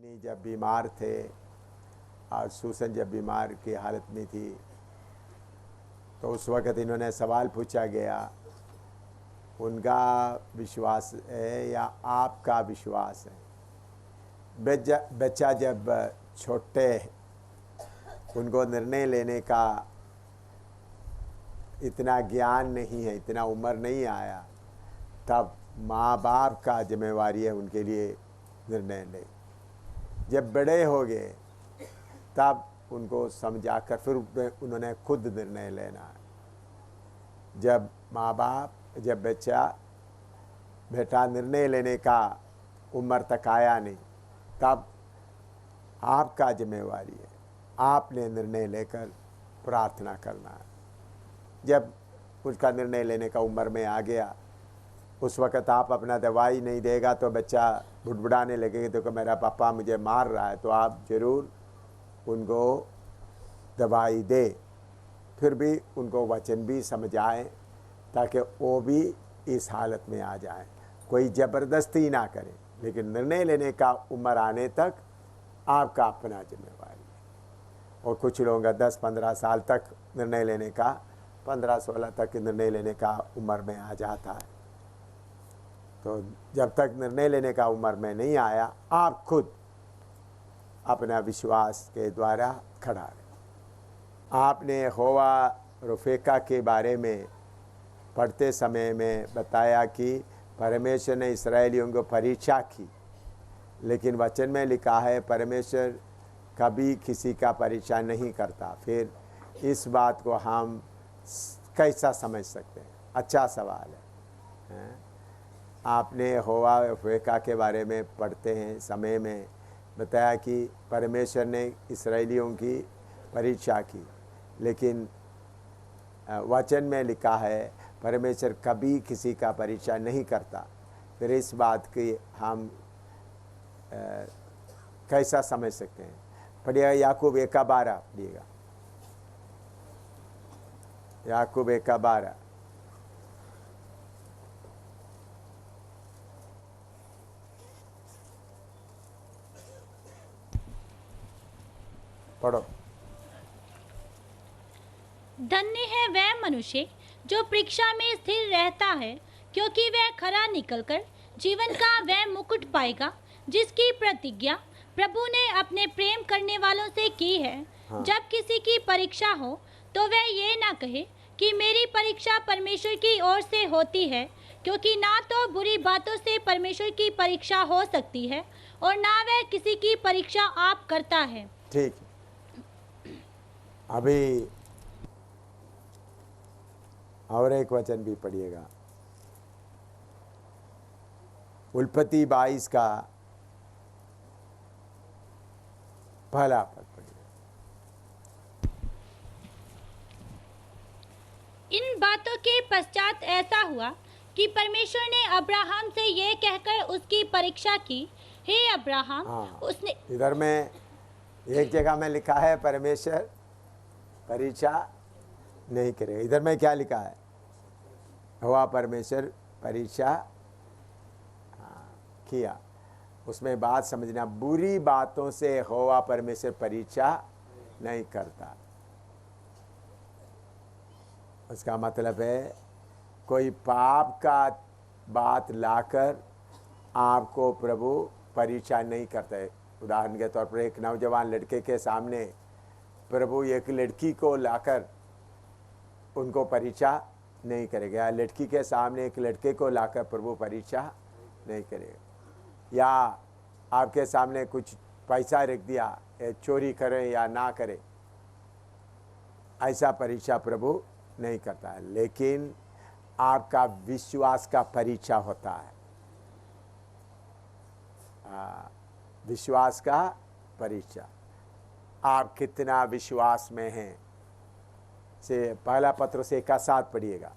इन्हीं जब बीमार थे और सूसन जब बीमार की हालत में थी तो उस वक़्त इन्होंने सवाल पूछा गया, उनका विश्वास है या आपका विश्वास है? बच्चा जब छोटे उनको निर्णय लेने का इतना ज्ञान नहीं है, इतना उम्र नहीं आया, तब माँ बाप का जिम्मेवारी है उनके लिए निर्णय ले। जब बड़े हो गए तब उनको समझाकर फिर उन्होंने खुद निर्णय लेना है। जब माँ बाप जब बेटा निर्णय लेने का उम्र तक आया नहीं, तब आपका जिम्मेवारी है, आपने निर्णय लेकर प्रार्थना करना है। जब उसका निर्णय लेने का उम्र में आ गया, उस वक़्त आप अपना दवाई नहीं देगा तो बच्चा बुड़बुड़ाने लगेगा, देखो मेरा पापा मुझे मार रहा है, तो आप ज़रूर उनको दवाई दे, फिर भी उनको वचन भी समझाएं ताकि वो भी इस हालत में आ जाएं। कोई ज़बरदस्ती ना करें, लेकिन निर्णय लेने का उम्र आने तक आपका अपना जिम्मेवारी है। और कुछ लोगों का 10-15 साल तक निर्णय लेने का, 15-16 तक निर्णय लेने का उम्र में आ जाता है। तो जब तक निर्णय लेने का उम्र में नहीं आया, आप खुद अपना विश्वास के द्वारा खड़ा रहे। आपने होवा रुफेका के बारे में पढ़ते समय में बताया कि परमेश्वर ने इस्राएलियों को परीक्षा की, लेकिन वचन में लिखा है परमेश्वर कभी किसी का परीक्षा नहीं करता। फिर इस बात को हम कैसा समझ सकते हैं? अच्छा सवाल है। आपने होवा रुफेका के बारे में पढ़ते हैं समय में बताया कि परमेश्वर ने इस्राएलियों की परीक्षा की, लेकिन वचन में लिखा है परमेश्वर कभी किसी का परीक्षा नहीं करता। फिर इस बात की हम कैसा समझ सकते हैं? पढ़िएगा याकूब 1:12 पढ़िएगा, याकूब 1:12। पढ़ो। धन्य है वह मनुष्य जो परीक्षा में स्थिर रहता है, क्योंकि वह खरा निकलकर जीवन का वह मुकुट पाएगा जिसकी प्रतिज्ञा प्रभु ने अपने प्रेम करने वालों से की है। हाँ। जब किसी की परीक्षा हो तो वह ये ना कहे कि मेरी परीक्षा परमेश्वर की ओर से होती है, क्योंकि ना तो बुरी बातों से परमेश्वर की परीक्षा हो सकती है और ना वह किसी की परीक्षा आप करता है। ठीक, अभी और एक वचन भी पढ़िएगा, उत्पत्ति 22 का पहला पद पढ़िएगा। इन बातों के पश्चात ऐसा हुआ कि परमेश्वर ने अब्राहम से यह कहकर उसकी परीक्षा की, हे अब्राहम। हाँ, उसने इधर में एक जगह में लिखा है परमेश्वर परीक्षा नहीं करेगा। इधर में क्या लिखा है? हुआ परमेश्वर परीक्षा किया। उसमें बात समझना, बुरी बातों से होवा परमेश्वर परीक्षा नहीं करता। उसका मतलब है कोई पाप का बात लाकर आपको प्रभु परीक्षा नहीं करता है। उदाहरण के तौर पर एक नौजवान लड़के के सामने प्रभु एक लड़की को लाकर उनको परीक्षा नहीं करेगा, या लड़की के सामने एक लड़के को लाकर प्रभु परीक्षा नहीं करेगा, या आपके सामने कुछ पैसा रख दिया, चोरी करें या ना करें, ऐसा परीक्षा प्रभु नहीं करता है। लेकिन आपका विश्वास का परीक्षा होता है। विश्वास का परीक्षा, आप कितना विश्वास में हैं से पहला पत्र से 1:7 पढ़िएगा।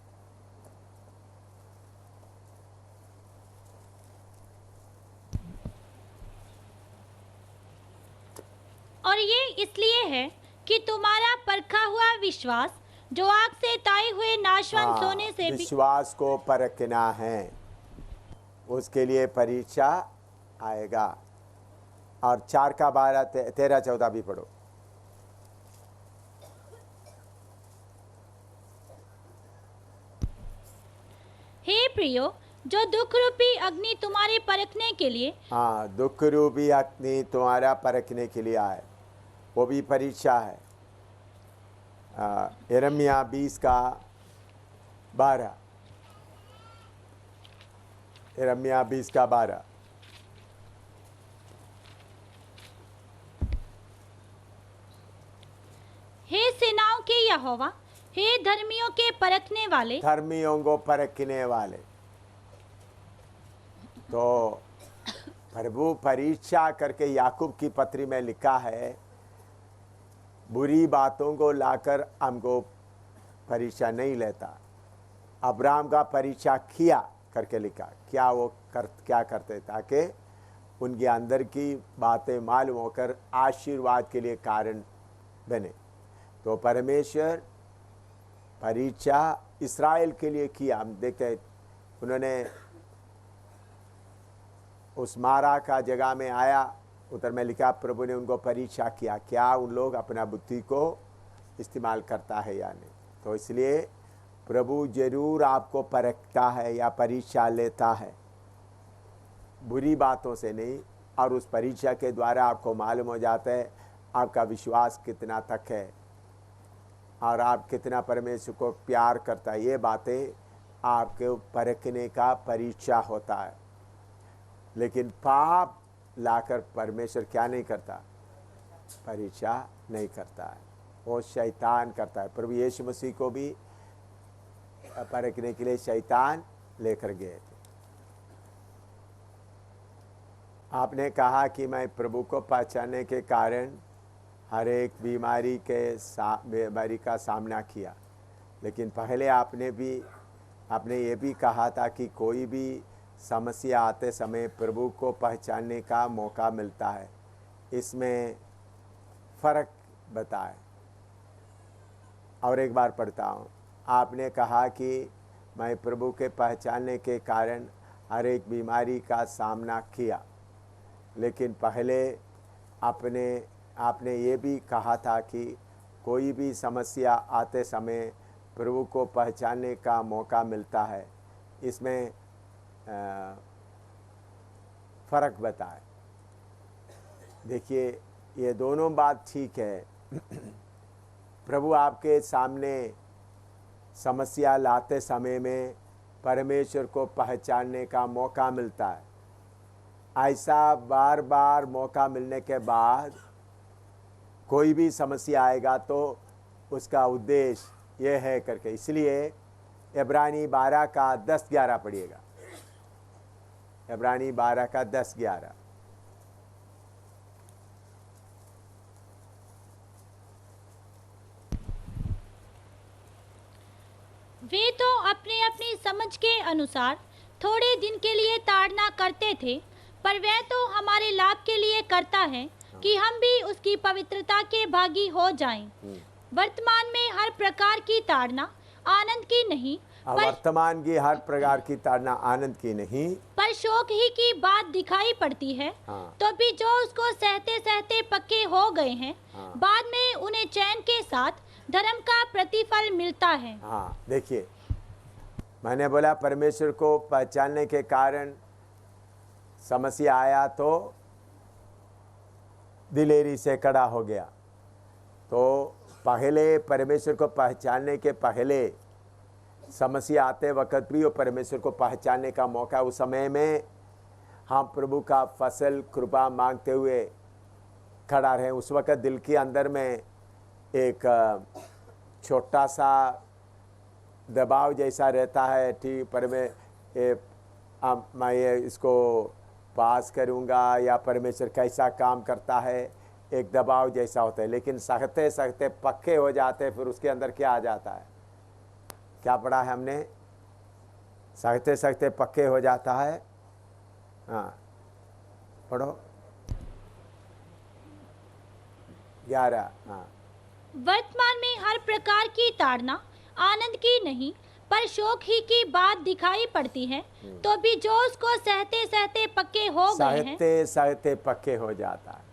और ये इसलिए है कि तुम्हारा परखा हुआ विश्वास, जो आग से ताए हुए नाशवान सोने से भी विश्वास को परखना है, उसके लिए परीक्षा आएगा। और 4 का 12 13 14 भी पढ़ो। हे प्रियो, जो दुख रूपी अग्नि तुम्हारे परखने के लिए, हाँ, दुख रूपी अग्नि तुम्हारा परखने के लिए आए, वो भी परीक्षा है। यिर्मयाह 20 का 12, यिर्मयाह 20 का 12। हे सेनाओं के यहोवा, हे धर्मियों के परखने वाले, धर्मियों को परखने वाले। तो प्रभु परीक्षा करके याकूब की पत्री में लिखा है, बुरी बातों को लाकर हमको परीक्षा नहीं लेता। अब्राहम का परीक्षा किया करके लिखा, क्या वो क्या करते ताकि उनके अंदर की बातें मालूम होकर आशीर्वाद के लिए कारण बने। तो परमेश्वर परीक्षा इस्राएल के लिए किया। हम देखते हैं उन्होंने उस मारा का जगह में आया, उधर में लिखा प्रभु ने उनको परीक्षा किया, क्या उन लोग अपना बुद्धि को इस्तेमाल करता है या नहीं। तो इसलिए प्रभु जरूर आपको परखता है या परीक्षा लेता है, बुरी बातों से नहीं। और उस परीक्षा के द्वारा आपको मालूम हो जाता है आपका विश्वास कितना तक है और आप कितना परमेश्वर को प्यार करता है। ये बातें आपके परखने का परीक्षा होता है। लेकिन पाप लाकर परमेश्वर क्या नहीं करता, परीक्षा नहीं करता है, वो शैतान करता है। प्रभु यीशु मसीह को भी परखने के लिए शैतान लेकर गए थे। आपने कहा कि मैं प्रभु को पहचानने के कारण हर एक बीमारी का सामना किया, लेकिन पहले आपने ये भी कहा था कि कोई भी समस्या आते समय प्रभु को पहचानने का मौका मिलता है। इसमें फ़र्क बताए। और एक बार पढ़ता हूँ। आपने कहा कि मैं प्रभु के पहचानने के कारण हर एक बीमारी का सामना किया, लेकिन पहले आपने ये भी कहा था कि कोई भी समस्या आते समय प्रभु को पहचानने का मौका मिलता है। इसमें फ़र्क बताए। देखिए, ये दोनों बात ठीक है। प्रभु आपके सामने समस्या लाते समय में परमेश्वर को पहचानने का मौका मिलता है। ऐसा बार बार मौका मिलने के बाद कोई भी समस्या आएगा तो उसका उद्देश्य यह है करके, इसलिए इब्रानी 12 का 10-11 पढ़िएगा। इब्रानी 12 का 10-11। वे तो अपनी अपनी समझ के अनुसार थोड़े दिन के लिए ताड़ना करते थे, पर वह तो हमारे लाभ के लिए करता है कि हम भी उसकी पवित्रता के भागी हो जाएं। वर्तमान में हर प्रकार की ताड़ना आनंद की नहीं, वर्तमान की हर प्रकार की ताड़ना आनंद की नहीं, पर शोक ही की बात दिखाई पड़ती है। तो भी जो उसको सहते सहते पक्के हो गए हैं, बाद में उन्हें चैन के साथ धर्म का प्रतिफल मिलता है। हाँ, देखिए, मैंने बोला परमेश्वर को पहचानने के कारण समस्या आया तो दिलेरी से खड़ा हो गया। तो पहले परमेश्वर को पहचानने के पहले समस्या आते वक्त भी वो परमेश्वर को पहचानने का मौका, उस समय में हम प्रभु का फसल कृपा मांगते हुए खड़ा रहे। उस वक्त दिल के अंदर में एक छोटा सा दबाव जैसा रहता है, ठीक, पर मैं ये इसको पास करूंगा या परमेश्वर कैसा काम करता है, एक दबाव जैसा होता है। लेकिन सहते सहते पक्के हो जाते, फिर उसके अंदर क्या आ जाता है, क्या पढ़ा है हमने, सहते सहते पक्के हो जाता है। हाँ, पढ़ो 11। हाँ, वर्तमान में हर प्रकार की ताड़ना आनंद की नहीं, पर शोक ही की बात दिखाई पड़ती है, तो भी जो उसको सहते सहते पक्के हो गए हैं, सहते सहते पक्के हो जाता है।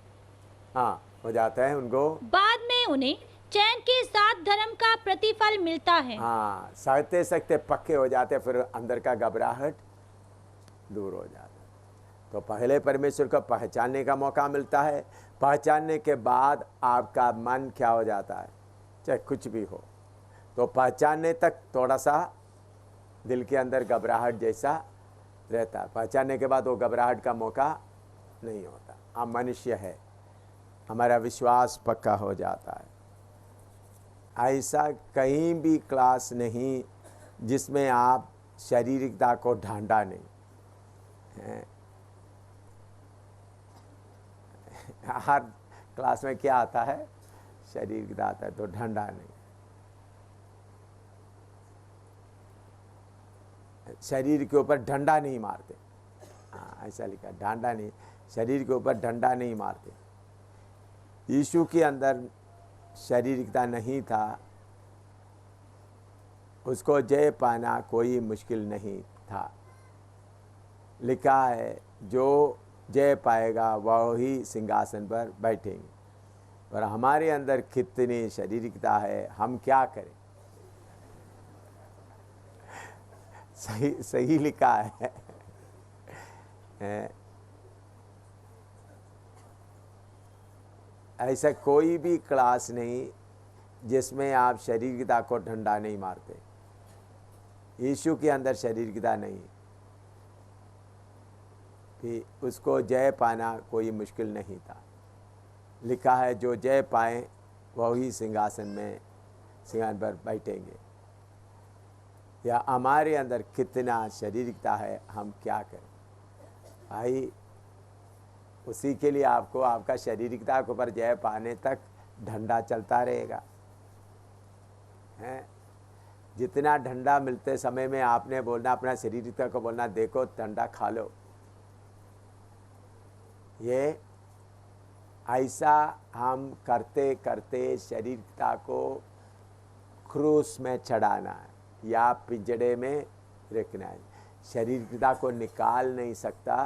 हाँ, हो जाता है उनको। बाद में उन्हें चैन के साथ धर्म का प्रतिफल मिलता है। हाँ, सहते सहते पक्के हो जाते, फिर अंदर का घबराहट दूर हो जाता है। तो पहले परमेश्वर को पहचानने का मौका मिलता है, पहचानने के बाद आपका मन क्या हो जाता है, चाहे कुछ भी हो, तो पहचानने तक थोड़ा सा दिल के अंदर घबराहट जैसा रहता है, पहचानने के बाद वो घबराहट का मौका नहीं होता। हम मनुष्य है, हमारा विश्वास पक्का हो जाता है। ऐसा कहीं भी क्लास नहीं जिसमें आप शारीरिकता को ढांढा नहीं है। हर क्लास में क्या आता है, शारीरिकता आता है, तो ढांढा नहीं। शरीर के ऊपर डंडा नहीं मारते। हाँ, ऐसा लिखा, डंडा नहीं, शरीर के ऊपर डंडा नहीं मारते। यीशु के अंदर शारीरिकता नहीं था, उसको जय पाना कोई मुश्किल नहीं था। लिखा है जो जय पाएगा वह ही सिंहासन पर बैठेंगे। और हमारे अंदर कितनी शारीरिकता है, हम क्या करें। सही सही लिखा है। ऐसा कोई भी क्लास नहीं जिसमें आप शारीरिकता को डंडा नहीं मारते। यीशु के अंदर शारीरिकता नहीं, कि उसको जय पाना कोई मुश्किल नहीं था। लिखा है जो जय पाए वही सिंहासन पर बैठेंगे। या हमारे अंदर कितना शारीरिकता है, हम क्या करें भाई। उसी के लिए आपको आपका शारीरिकता के ऊपर जय पाने तक डंडा चलता रहेगा। हैं, जितना डंडा मिलते समय में आपने बोलना, अपना शारीरिकता को बोलना, देखो डंडा खा लो। ये ऐसा हम करते करते शारीरिकता को क्रूस में चढ़ाना है या पिंजड़े में रखना है। शारीरिकता को निकाल नहीं सकता,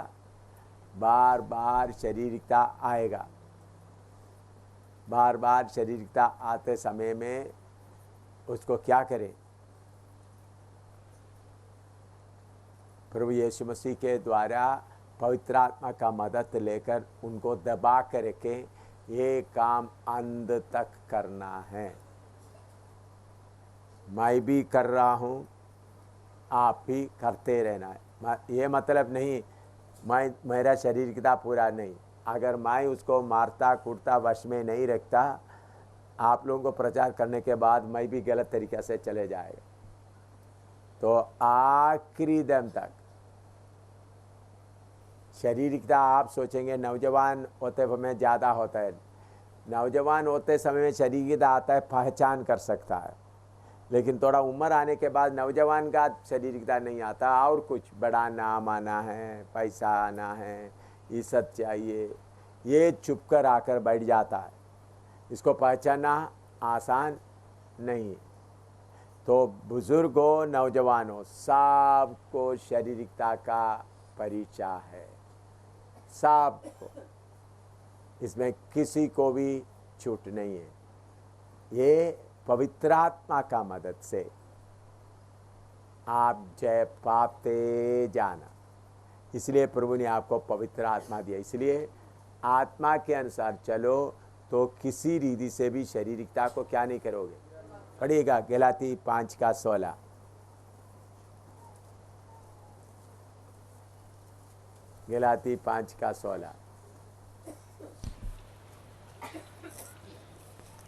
बार बार शारीरिकता आएगा। बार बार शारीरिकता आते समय में उसको क्या करें, प्रभु यीशु मसीह के द्वारा पवित्र आत्मा का मदद लेकर उनको दबा कर रखें। ये काम अंत तक करना है। मैं भी कर रहा हूँ, आप भी करते रहना है। ये मतलब नहीं मेरा शारीरिकता पूरा नहीं। अगर मैं उसको मारता कूटता वश में नहीं रखता, आप लोगों को प्रचार करने के बाद मैं भी गलत तरीके से चले जाएगा। तो आखिरी दम तक शारीरिकता आप सोचेंगे नौजवान होते समय ज़्यादा होता है। नौजवान होते समय में शारीरिकता आता है, पहचान कर सकता है, लेकिन थोड़ा उम्र आने के बाद नौजवान का शारीरिकता नहीं आता। और कुछ बड़ा नाम आना है, पैसा आना है, इज्जत चाहिए, ये चुप कर आकर बैठ जाता है। इसको पहचानना आसान नहीं। तो बुजुर्गों, नौजवानों, सबको शारीरिकता का परिचय है, सबको। इसमें किसी को भी छूट नहीं है। ये पवित्र आत्मा का मदद से आप जय पाते जाना। इसलिए प्रभु ने आपको पवित्र आत्मा दिया। इसलिए आत्मा के अनुसार चलो तो किसी रीति से भी शारीरिकता को क्या नहीं करोगे। पढ़िएगा गलाती 5:16। गलाती 5:16।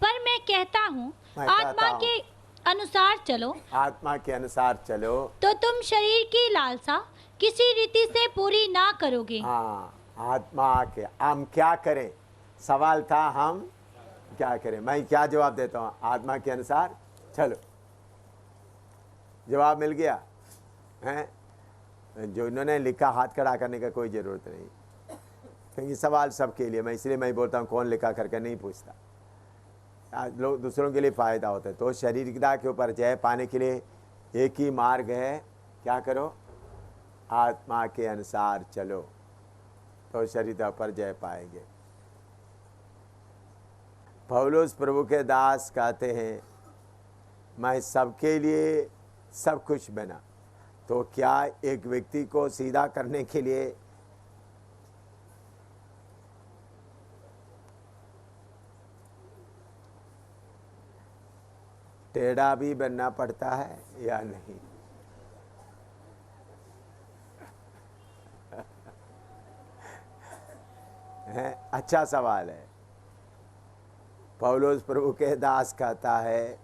पर मैं कहता हूँ आत्मा के अनुसार चलो, आत्मा के अनुसार चलो तो तुम शरीर की लालसा किसी रीति से पूरी ना करोगे। हाँ, आत्मा के हम क्या करें, सवाल था हम क्या करें। मैं क्या जवाब देता हूँ, आत्मा के अनुसार चलो। जवाब मिल गया है। जो इन्होंने लिखा हाथ खड़ा करने का कोई ज़रूरत नहीं, क्योंकि सवाल सबके लिए। मैं इसलिए मैं बोलता हूँ कौन लिखा करके नहीं पूछता। लोग दूसरों के लिए फ़ायदा होता है। तो शारीरिकता के ऊपर जय पाने के लिए एक ही मार्ग है, क्या करो? आत्मा के अनुसार चलो तो शरीर पर जय पाएंगे। पौलुस प्रभु के दास कहते हैं, मैं सबके लिए सब कुछ बना। तो क्या एक व्यक्ति को सीधा करने के लिए टेढ़ा भी बनना पड़ता है या नहीं? है अच्छा सवाल है। पौलुस प्रभु के दास कहता है,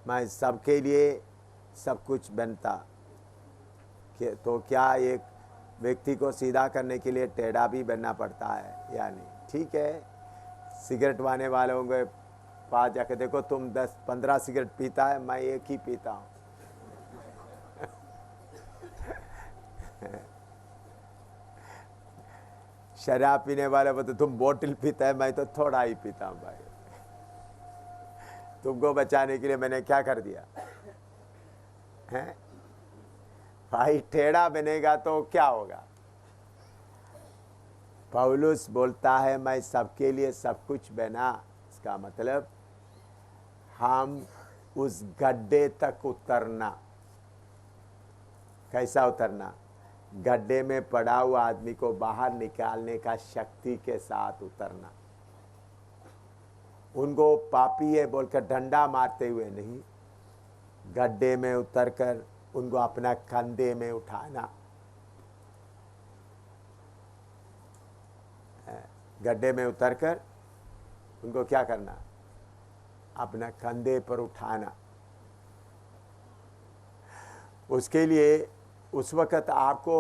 मैं सबके लिए सब कुछ बनता। तो क्या एक व्यक्ति को सीधा करने के लिए टेढ़ा भी बनना पड़ता है या नहीं? ठीक है, सिगरेट वाने वालों के पास जाके देखो, तुम 10-15 सिगरेट पीता है, मैं एक ही पीता हूँ। शराब पीने वाले बोलते तुम बोतल पीता है, मैं तो थोड़ा ही पीता हूँ। भाई तुमको बचाने के लिए मैंने क्या कर दिया है? भाई टेढ़ा बनेगा तो क्या होगा? पौलुस बोलता है, मैं सबके लिए सब कुछ बना। इसका मतलब हम उस गड्ढे तक उतरना। कैसा उतरना? गड्ढे में पड़ा हुआ आदमी को बाहर निकालने का शक्ति के साथ उतरना। उनको पापी है बोलकर डंडा मारते हुए नहीं, गड्ढे में उतरकर उनको अपना कंधे में उठाना। गड्ढे में उतरकर उनको क्या करना? अपना कंधे पर उठाना। उसके लिए उस वक़्त आपको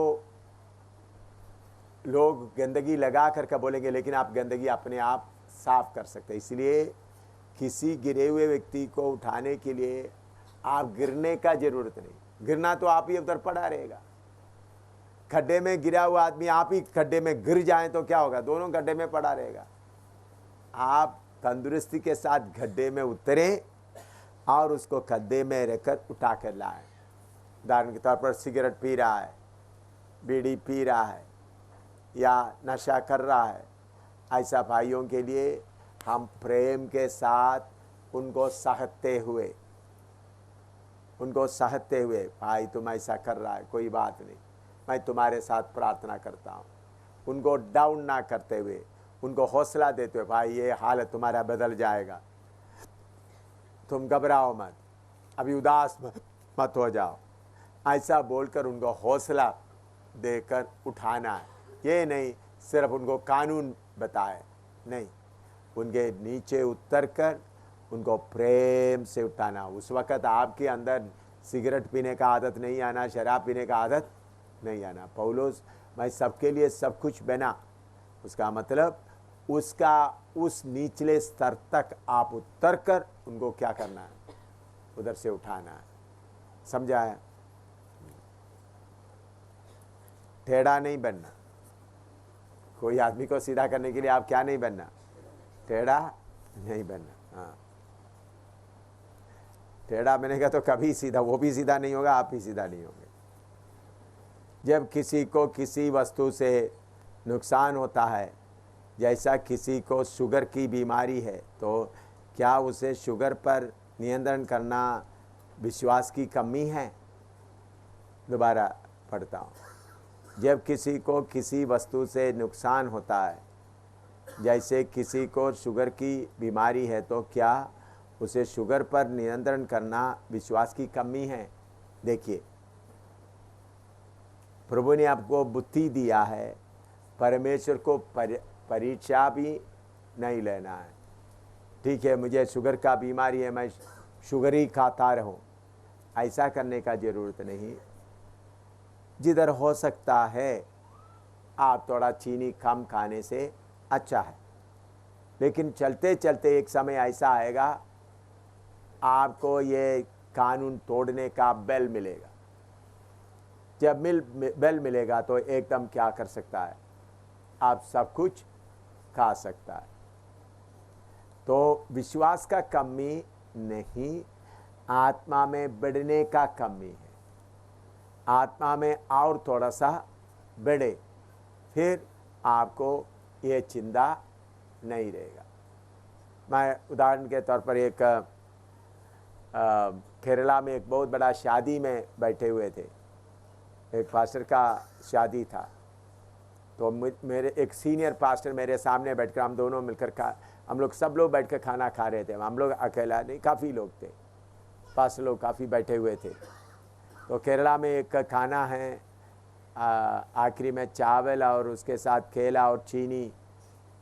लोग गंदगी लगा कर बोलेंगे, लेकिन आप गंदगी अपने आप साफ कर सकते हैं। इसलिए किसी गिरे हुए व्यक्ति को उठाने के लिए आप गिरने का जरूरत नहीं। गिरना तो आप ही उधर पड़ा रहेगा। खड्डे में गिरा हुआ आदमी आप ही खड्डे में गिर जाए तो क्या होगा? दोनों गड्ढे में पड़ा रहेगा। आप तंदुरुस्ती के साथ गड्ढे में उतरे और उसको खड्डे में रखकर उठा कर लाए। उदाहरण के तौर पर सिगरेट पी रहा है, बीड़ी पी रहा है या नशा कर रहा है, ऐसा भाइयों के लिए हम प्रेम के साथ उनको सहते हुए, भाई तुम ऐसा कर रहा है, कोई बात नहीं, मैं तुम्हारे साथ प्रार्थना करता हूँ। उनको डाउन ना करते हुए, उनको हौसला देते हुए, भाई ये हालत तुम्हारा बदल जाएगा, तुम घबराओ मत, अभी उदास मत हो जाओ, ऐसा बोलकर उनको हौसला देकर उठाना है। ये नहीं सिर्फ उनको कानून बताए, नहीं, उनके नीचे उतरकर उनको प्रेम से उठाना। उस वक़्त आपके अंदर सिगरेट पीने का आदत नहीं आना, शराब पीने का आदत नहीं आना। पौलुस मैं सबके लिए सब कुछ बना, उसका मतलब उसका उस निचले स्तर तक आप उतरकर उनको क्या करना है? उधर से उठाना है। समझा है? टेढ़ा नहीं बनना। कोई आदमी को सीधा करने के लिए आप क्या नहीं बनना? टेढ़ा नहीं बनना। हाँ, टेढ़ा बनेगा तो कभी सीधा, वो भी सीधा नहीं होगा, आप भी सीधा नहीं होंगे। जब किसी को किसी वस्तु से नुकसान होता है, जैसा किसी को शुगर की बीमारी है, तो क्या उसे शुगर पर नियंत्रण करना विश्वास की कमी है? दोबारा पढ़ता हूँ। जब किसी को किसी वस्तु से नुकसान होता है, जैसे किसी को शुगर की बीमारी है, तो क्या उसे शुगर पर नियंत्रण करना विश्वास की कमी है? देखिए, प्रभु ने आपको बुद्धि दिया है, परमेश्वर को परीक्षा भी नहीं लेना है। ठीक है, मुझे शुगर का बीमारी है, मैं शुगर ही खाता रहूं, ऐसा करने का ज़रूरत नहीं। जिधर हो सकता है आप थोड़ा चीनी कम खाने से अच्छा है, लेकिन चलते चलते एक समय ऐसा आएगा आपको ये कानून तोड़ने का बेल मिलेगा। जब बेल मिलेगा तो एकदम क्या कर सकता है? आप सब कुछ खा सकता है। तो विश्वास का कमी नहीं, आत्मा में बढ़ने का कमी है। आत्मा में और थोड़ा सा बढ़े, फिर आपको ये चिंता नहीं रहेगा। मैं उदाहरण के तौर पर एक केरला में एक बहुत बड़ा शादी में बैठे हुए थे, एक पास्टर का शादी था। तो मेरे एक सीनियर पास्टर मेरे सामने बैठकर हम दोनों मिलकर हम लोग सब लोग बैठकर खाना खा रहे थे। हम लोग अकेला नहीं, काफ़ी लोग थे, पास्टर लोग काफ़ी बैठे हुए थे। तो केरला में एक खाना है, आखिरी में चावल और उसके साथ केला और चीनी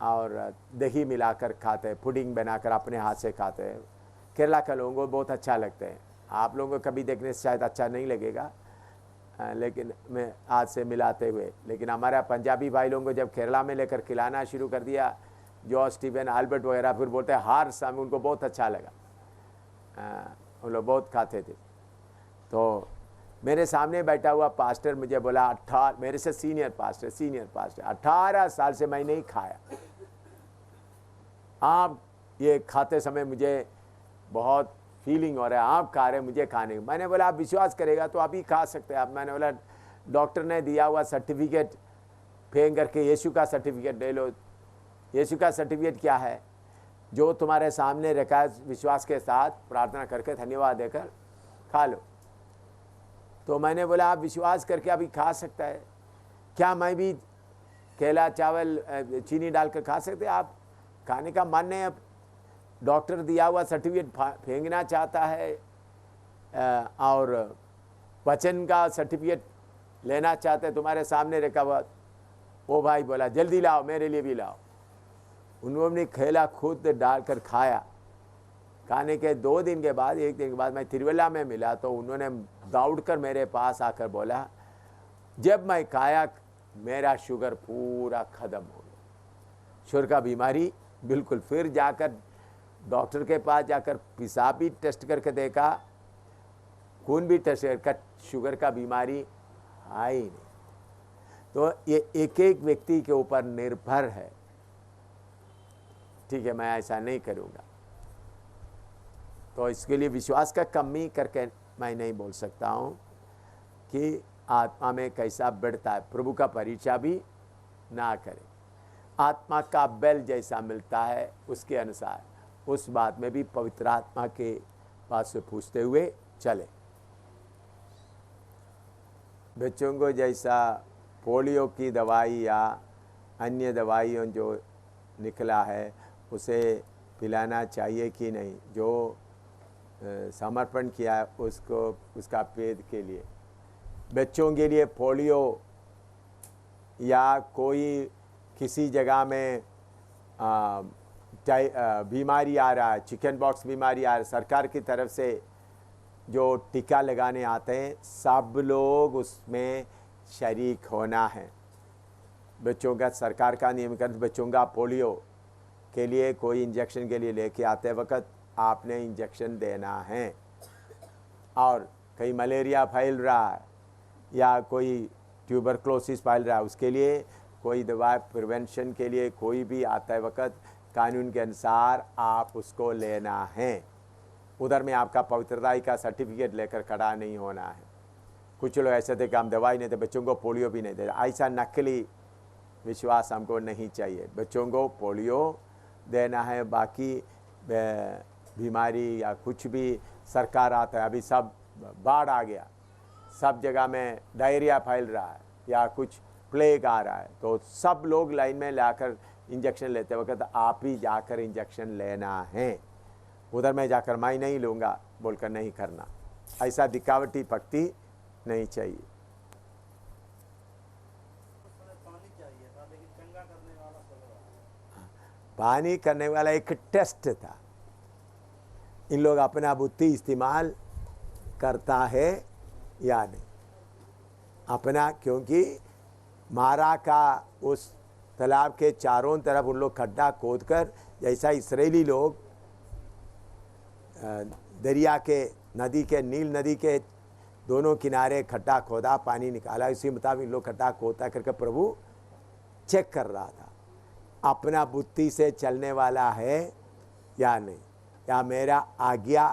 और दही मिलाकर खाते हैं, पुडिंग बनाकर अपने हाथ से खाते हैं। केरला के लोगों को बहुत अच्छा लगता है। आप लोगों को कभी देखने से शायद अच्छा नहीं लगेगा, लेकिन मैं आज से मिलाते हुए, लेकिन हमारा पंजाबी भाई लोगों को जब केरला में लेकर खिलाना शुरू कर दिया, जॉर्ज स्टीवन अल्बर्ट वगैरह, फिर बोलते हैं हर समय उनको बहुत अच्छा लगा, उन लोग बहुत खाते थे। तो मेरे सामने बैठा हुआ पास्टर मुझे बोला, मेरे से सीनियर पास्टर 18 साल से मैं नहीं खाया, आप ये खाते समय मुझे बहुत फीलिंग हो रहा है, आप खा रहे मुझे खाने। मैंने बोला आप विश्वास करेगा तो आप ही खा सकते हैं आप। मैंने बोला डॉक्टर ने दिया हुआ सर्टिफिकेट फेंक करके यीशु का सर्टिफिकेट ले लो। यीशु का सर्टिफिकेट क्या है? जो तुम्हारे सामने रखा है, विश्वास के साथ प्रार्थना करके धन्यवाद देकर खा लो। तो मैंने बोला आप विश्वास करके अभी खा सकता है क्या? मैं भी केला चावल चीनी डालकर खा सकते? आप खाने का मन है, डॉक्टर दिया हुआ सर्टिफिकेट फेंकना चाहता है और वचन का सर्टिफिकेट लेना चाहते हैं, तुम्हारे सामने रखा हुआ। वो भाई बोला जल्दी लाओ, मेरे लिए भी लाओ। उन्होंने केला खुद डालकर खाया। खाने के 2 दिन के बाद, 1 दिन के बाद मैं तिरुवल्ला में मिला तो उन्होंने दौड़कर मेरे पास आकर बोला, जब मैं खाया मेरा शुगर पूरा ख़त्म हो गया, शुगर का बीमारी बिल्कुल। फिर जाकर डॉक्टर के पास जाकर पेशाब भी टेस्ट करके देखा, खून भी टेस्ट करके शुगर का बीमारी है ही नहीं। तो ये एक एक व्यक्ति के ऊपर निर्भर है। ठीक है, मैं ऐसा नहीं करूँगा। तो इसके लिए विश्वास का कमी करके मैं नहीं बोल सकता हूँ कि आत्मा में कैसा बढ़ता है। प्रभु का परीक्षा भी ना करें। आत्मा का बल जैसा मिलता है उसके अनुसार उस बात में भी पवित्र आत्मा के पास से पूछते हुए चले। बच्चों को जैसा पोलियो की दवाई या अन्य दवाइयों जो निकला है उसे पिलाना चाहिए कि नहीं? जो समर्पण किया है उसको, उसका पेट के लिए, बच्चों के लिए पोलियो या कोई किसी जगह में बीमारी आ रहा है, चिकन बॉक्स बीमारी आ रहा है, सरकार की तरफ से जो टीका लगाने आते हैं सब लोग उसमें शरीक होना है। बच्चों का सरकार का नियमकरण, बच्चों का पोलियो के लिए कोई इंजेक्शन के लिए लेके आते वक्त आपने इंजेक्शन देना है। और कहीं मलेरिया फैल रहा है या कोई ट्यूबरक्लोसिस फैल रहा है, उसके लिए कोई दवा प्रिवेंशन के लिए कोई भी आता है वक्त कानून के अनुसार आप उसको लेना है। उधर में आपका पवित्रताई का सर्टिफिकेट लेकर खड़ा नहीं होना है। कुछ लोग ऐसे थे कि हम दवाई नहीं दे, बच्चों को पोलियो भी नहीं दे। ऐसा नकली विश्वास हमको नहीं चाहिए। बच्चों को पोलियो देना है, बाकी बीमारी या कुछ भी सरकार आता है, अभी सब बाढ़ आ गया, सब जगह में डायरिया फैल रहा है या कुछ प्लेग आ रहा है, तो सब लोग लाइन में लाकर इंजेक्शन लेते वक्त आप ही जाकर इंजेक्शन लेना है। उधर मैं जाकर मैं नहीं लूँगा बोलकर नहीं करना। ऐसा दिखावटी भक्ति नहीं चाहिए। पानी करने वाला एक टेस्ट था। इन लोग अपना बुद्धि इस्तेमाल करता है या नहीं अपना, क्योंकि मारा का उस तालाब के चारों तरफ उन लोग खड्डा खोद कर, जैसा इस्राएली लोग दरिया के नदी के नील नदी के दोनों किनारे खड्डा खोदा पानी निकाला, इसी मुताबिक लोग खड्डा खोदता करके प्रभु चेक कर रहा था अपना बुद्धि से चलने वाला है या नहीं, या मेरा आज्ञा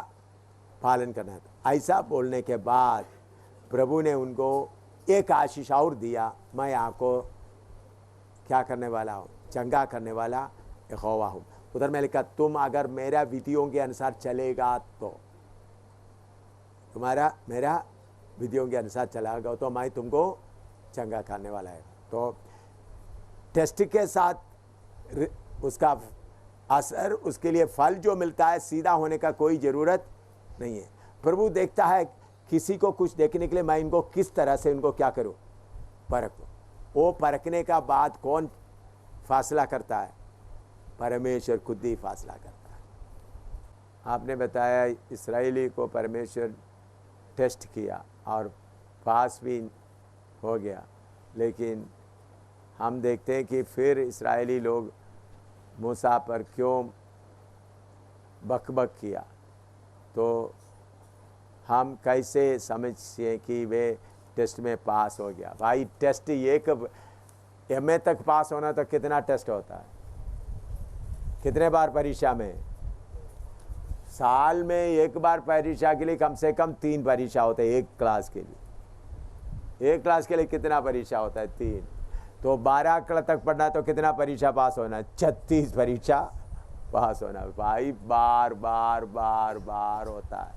पालन करना है। ऐसा बोलने के बाद प्रभु ने उनको एक आशीष और दिया, मैं आपको क्या करने वाला हूँ, चंगा करने वाला यहोवा हूँ। उधर मैं लिखा, तुम अगर मेरा विधियों के अनुसार चलेगा तो, तुम्हारा मेरा विधियों के अनुसार चलागा तो मैं तुमको चंगा करने वाला है। तो टेस्ट के साथ उसका असर, उसके लिए फल जो मिलता है, सीधा होने का कोई ज़रूरत नहीं है। प्रभु देखता है किसी को कुछ देखने के लिए मैं इनको किस तरह से इनको क्या करूं, परखूं। वो परखने का बाद कौन फासला करता है? परमेश्वर खुद ही फासला करता है। आपने बताया इस्राएली को परमेश्वर टेस्ट किया और पास भी हो गया, लेकिन हम देखते हैं कि फिर इस्राएली लोग मूसा पर क्यों बकबक किया। तो हम कैसे समझिए कि वे टेस्ट में पास हो गया? भाई टेस्ट एक एमए तक पास होना तो कितना टेस्ट होता है, कितने बार परीक्षा में? साल में एक बार परीक्षा के लिए कम से कम 3 परीक्षा होते हैं एक क्लास के लिए। एक क्लास के लिए कितना परीक्षा होता है? 3। तो 12 तक पढ़ना तो कितना परीक्षा पास होना? 36 परीक्षा पास होना। भाई बार बार बार बार होता है।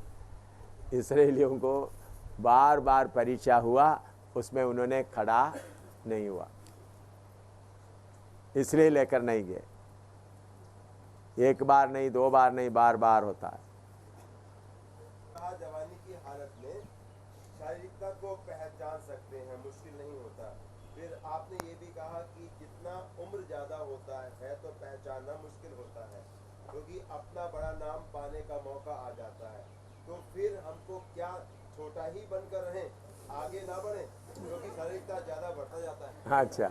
इस्राएलियों को बार बार परीक्षा हुआ, उसमें उन्होंने खड़ा नहीं हुआ, इसलिए लेकर नहीं गए। एक बार नहीं, 2 बार नहीं, बार बार होता है। जवानी की हालत में शारीरिकता को पहचान सकते हैं, मुश्किल नहीं होता। फिर आपने ये भी कहा कि जितना उम्र ज्यादा होता है तो पहचानना मुश्किल होता है, क्योंकि अपना बड़ा नाम पाने का मौका आ जाता है। तो फिर हमको क्या छोटा ही बनकर रहें, आगे ना बढ़े, क्योंकि शारीरिकता ज्यादा बढ़ता जाता है? अच्छा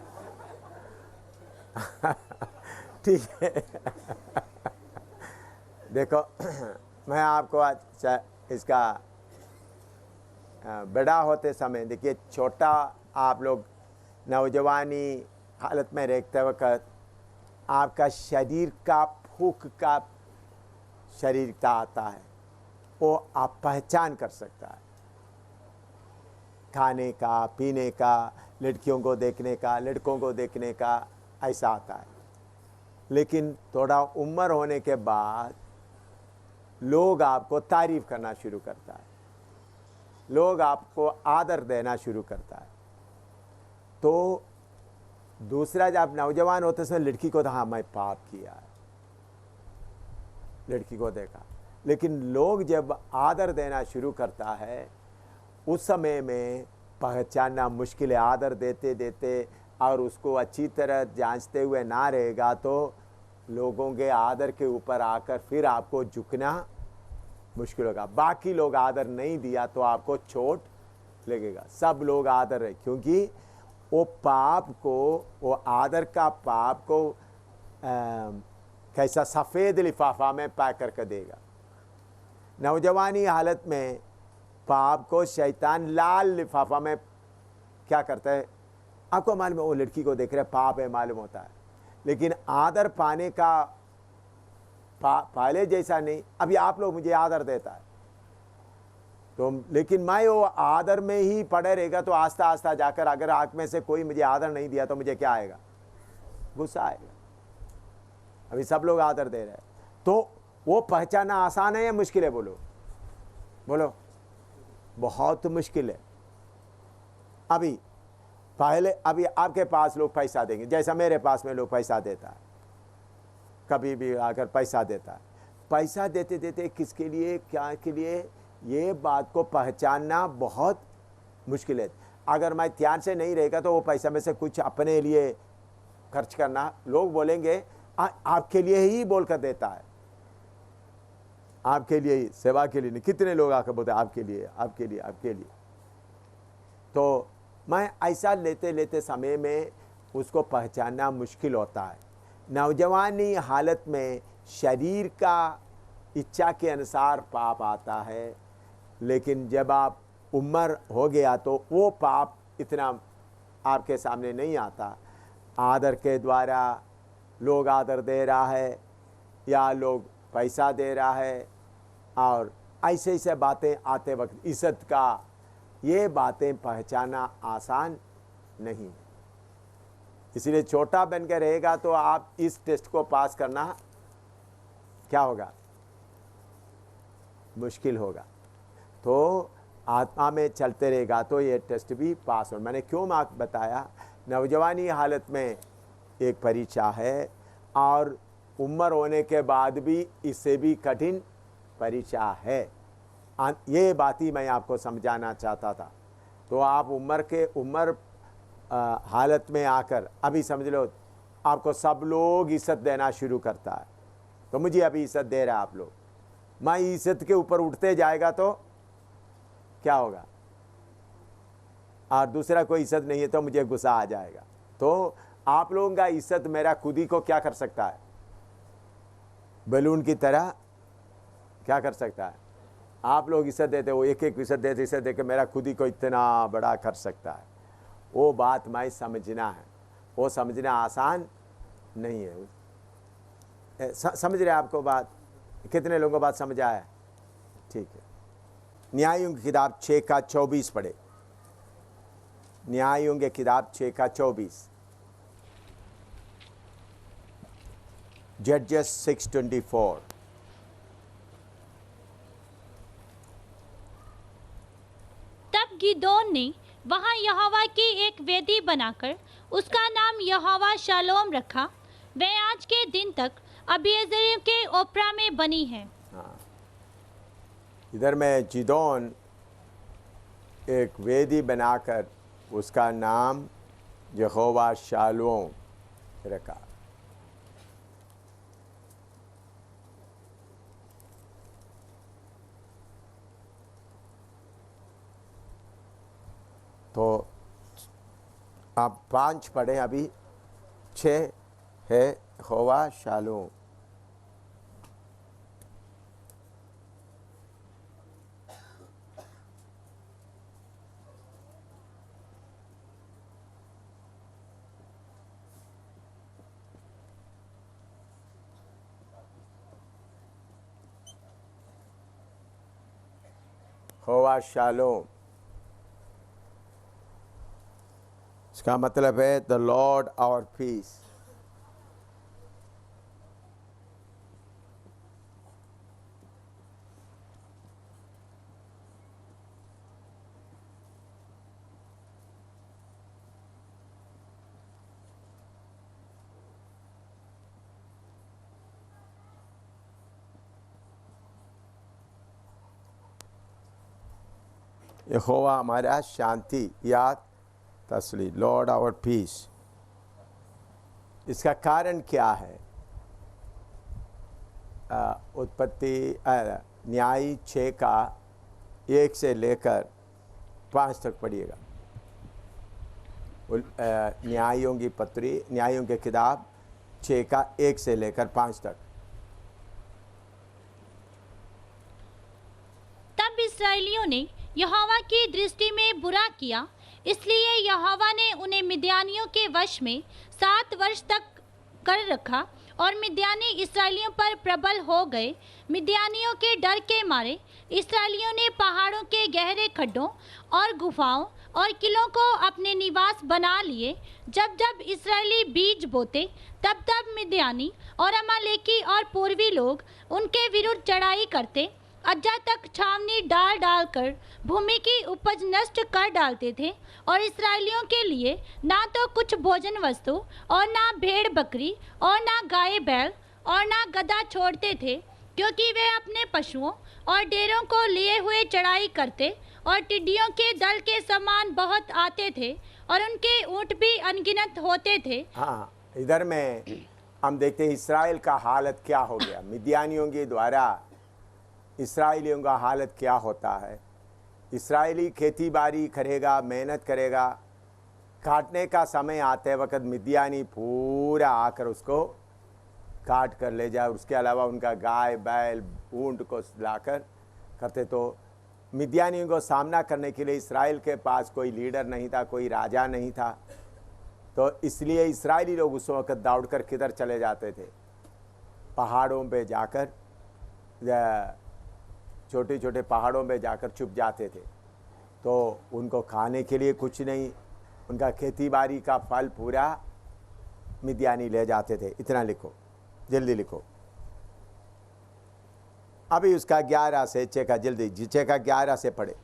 ठीक है। देखो मैं आपको अच्छा इसका बड़ा होते समय, देखिए छोटा आप लोग नौजवानी हालत में रहते वक्त आपका शरीर का भूख का शरीरता आता है, वो आप पहचान कर सकता है। खाने का, पीने का, लड़कियों को देखने का, लड़कों को देखने का, ऐसा आता है। लेकिन थोड़ा उम्र होने के बाद लोग आपको तारीफ करना शुरू करता है, लोग आपको आदर देना शुरू करता है। तो दूसरा, जब नौजवान होते समय लड़की को तो हाँ मैं पाप किया है, लड़की को देखा, लेकिन लोग जब आदर देना शुरू करता है उस समय में पहचानना मुश्किल है। आदर देते देते और उसको अच्छी तरह जांचते हुए ना रहेगा तो लोगों के आदर के ऊपर आकर फिर आपको झुकना मुश्किल होगा। बाकी लोग आदर नहीं दिया तो आपको चोट लगेगा। सब लोग आदर है, क्योंकि वो पाप को, वो आदर का पाप को कैसा सफ़ेद लिफाफा में पैक करके देगा। नौजवानी हालत में पाप को शैतान लाल लिफाफा में क्या करता है? आपको मालूम है, वो लड़की को देख रहे पाप है, मालूम होता है, लेकिन आदर पाने का पहले जैसा नहीं। अभी आप लोग मुझे आदर देता है तो, लेकिन मैं वो आदर में ही पड़े रहेगा तो आस्ता आस्ता जाकर अगर आँख में से कोई मुझे आदर नहीं दिया तो मुझे क्या आएगा? गुस्सा आएगा। अभी सब लोग आदर दे रहे हैं तो वो पहचानना आसान है या मुश्किल है? बोलो बोलो, बहुत मुश्किल है। अभी पहले, अभी आपके पास लोग पैसा देंगे, जैसा मेरे पास में लोग पैसा देता है, कभी भी आकर पैसा देता है। पैसा देते देते किसके लिए, क्या के लिए, ये बात को पहचानना बहुत मुश्किल है। अगर मैं ध्यान से नहीं रहेगा तो वो पैसा में से कुछ अपने लिए खर्च करना, लोग बोलेंगे आपके लिए ही बोलकर देता है, आपके लिए ही, सेवा के लिए नहीं। कितने लोग आकर बोलते आपके लिए, आपके लिए, आपके लिए। तो मैं ऐसा लेते लेते समय में उसको पहचानना मुश्किल होता है। नौजवानी हालत में शरीर का इच्छा के अनुसार पाप आता है, लेकिन जब आप उम्र हो गया तो वो पाप इतना आपके सामने नहीं आता। आदर के द्वारा लोग आदर दे रहा है या लोग पैसा दे रहा है और ऐसे ऐसे बातें आते वक्त इज्जत का, ये बातें पहचाना आसान नहीं है। इसलिए छोटा बन के रहेगा तो आप इस टेस्ट को पास करना क्या होगा, मुश्किल होगा। तो आत्मा में चलते रहेगा तो ये टेस्ट भी पास हो। मैंने क्यों मार्क बताया, नौजवानी हालत में एक परीक्षा है और उम्र होने के बाद भी इससे भी कठिन परीक्षा है। ये बात ही मैं आपको समझाना चाहता था। तो आप उम्र हालत में आकर अभी समझ लो आपको सब लोग इज्जत देना शुरू करता है, तो मुझे अभी इज्जत दे रहा है आप लोग, मैं इज्जत के ऊपर उठते जाएगा तो क्या होगा, और दूसरा कोई इज्जत नहीं है तो मुझे गुस्सा आ जाएगा। तो आप लोगों का इज्जत मेरा खुद ही को क्या कर सकता है, बैलून की तरह क्या कर सकता है। आप लोग इज्जत देते हो, एक एक इज्जत दे के मेरा खुद ही को इतना बड़ा कर सकता है। वो बात मैं समझना है, वो समझना आसान नहीं है। समझ रहे आपको बात, कितने लोगों को बात समझ आया? ठीक है। न्यायों की किताब 6 का 24 पढ़े। न्यायों की किताब 6 का 24, जजेस 6:24। तब गिदोन ने वहां यहोवा की एक वेदी बनाकर उसका नाम यहोवा शालोम रखा। वह आज के दिन तक अबीएजेर के ओप्रा में बनी है। इधर में जिदोन एक वेदी बनाकर उसका नाम यहोवा शालोम रखा। तो आप 5 पढ़े, अभी 6 है यहोवा शालोम। यहोवा शालोम, इसका मतलब है द लॉर्ड आवर पीस। यहोवा हमारा शांति या तसली, लॉर्ड आवर पीस। इसका कारण क्या है? उत्पत्ति न्याय 6 का 1 से लेकर 5 तक पढ़िएगा। न्यायों की पत्री, न्यायों की किताब 6 का 1 से लेकर 5 तक। तब इस्राएलियों ने यहोवा की दृष्टि में बुरा किया, इसलिए यहोवा ने उन्हें मिद्यानियों के वश में 7 वर्ष तक कर रखा और मिद्यानी इस्राएलियों पर प्रबल हो गए। मिद्यानियों के डर के मारे इस्राएलियों ने पहाड़ों के गहरे खड्डों और गुफाओं और किलों को अपने निवास बना लिए। जब जब इस्राएली बीज बोते तब तब मिद्यानी और अमालेकी और पूर्वी लोग उनके विरुद्ध चढ़ाई करते, अज्जा तक छावनी डाल डाल कर भूमि की उपज नष्ट कर डालते थे और इस्राएलियों के लिए ना तो कुछ भोजन वस्तु और ना भेड़ बकरी और ना गाय बैल और ना गधा छोड़ते थे, क्योंकि वे अपने पशुओं और डेरों को लिए हुए चढ़ाई करते और टिड्डियों के दल के समान बहुत आते थे और उनके ऊँट भी अनगिनत होते थे। हाँ, इधर में हम देखते हैं इसराइल का हालत क्या हो गया। मिद्यानियों के द्वारा इसराइलियों का हालत क्या होता है। इसराइली खेती बाड़ी करेगा, मेहनत करेगा, काटने का समय आते वक्त मिद्यानी पूरा आकर उसको काट कर ले जाए। उसके अलावा उनका गाय बैल ऊंट को लाकर करते। तो मिद्यानियों को सामना करने के लिए इसराइल के पास कोई लीडर नहीं था, कोई राजा नहीं था। तो इसलिए इसराइली लोग उस वक्त दौड़कर किधर चले जाते थे, पहाड़ों पे जाकर छोटे छोटे पहाड़ों में जाकर छुप जाते थे, तो उनको खाने के लिए कुछ नहीं, उनका खेती बाड़ी का फल पूरा मिद्यानी ले जाते थे। इतना लिखो, जल्दी लिखो। अभी उसका 11 से चेका, जल्दी चेका 11 से पढ़े।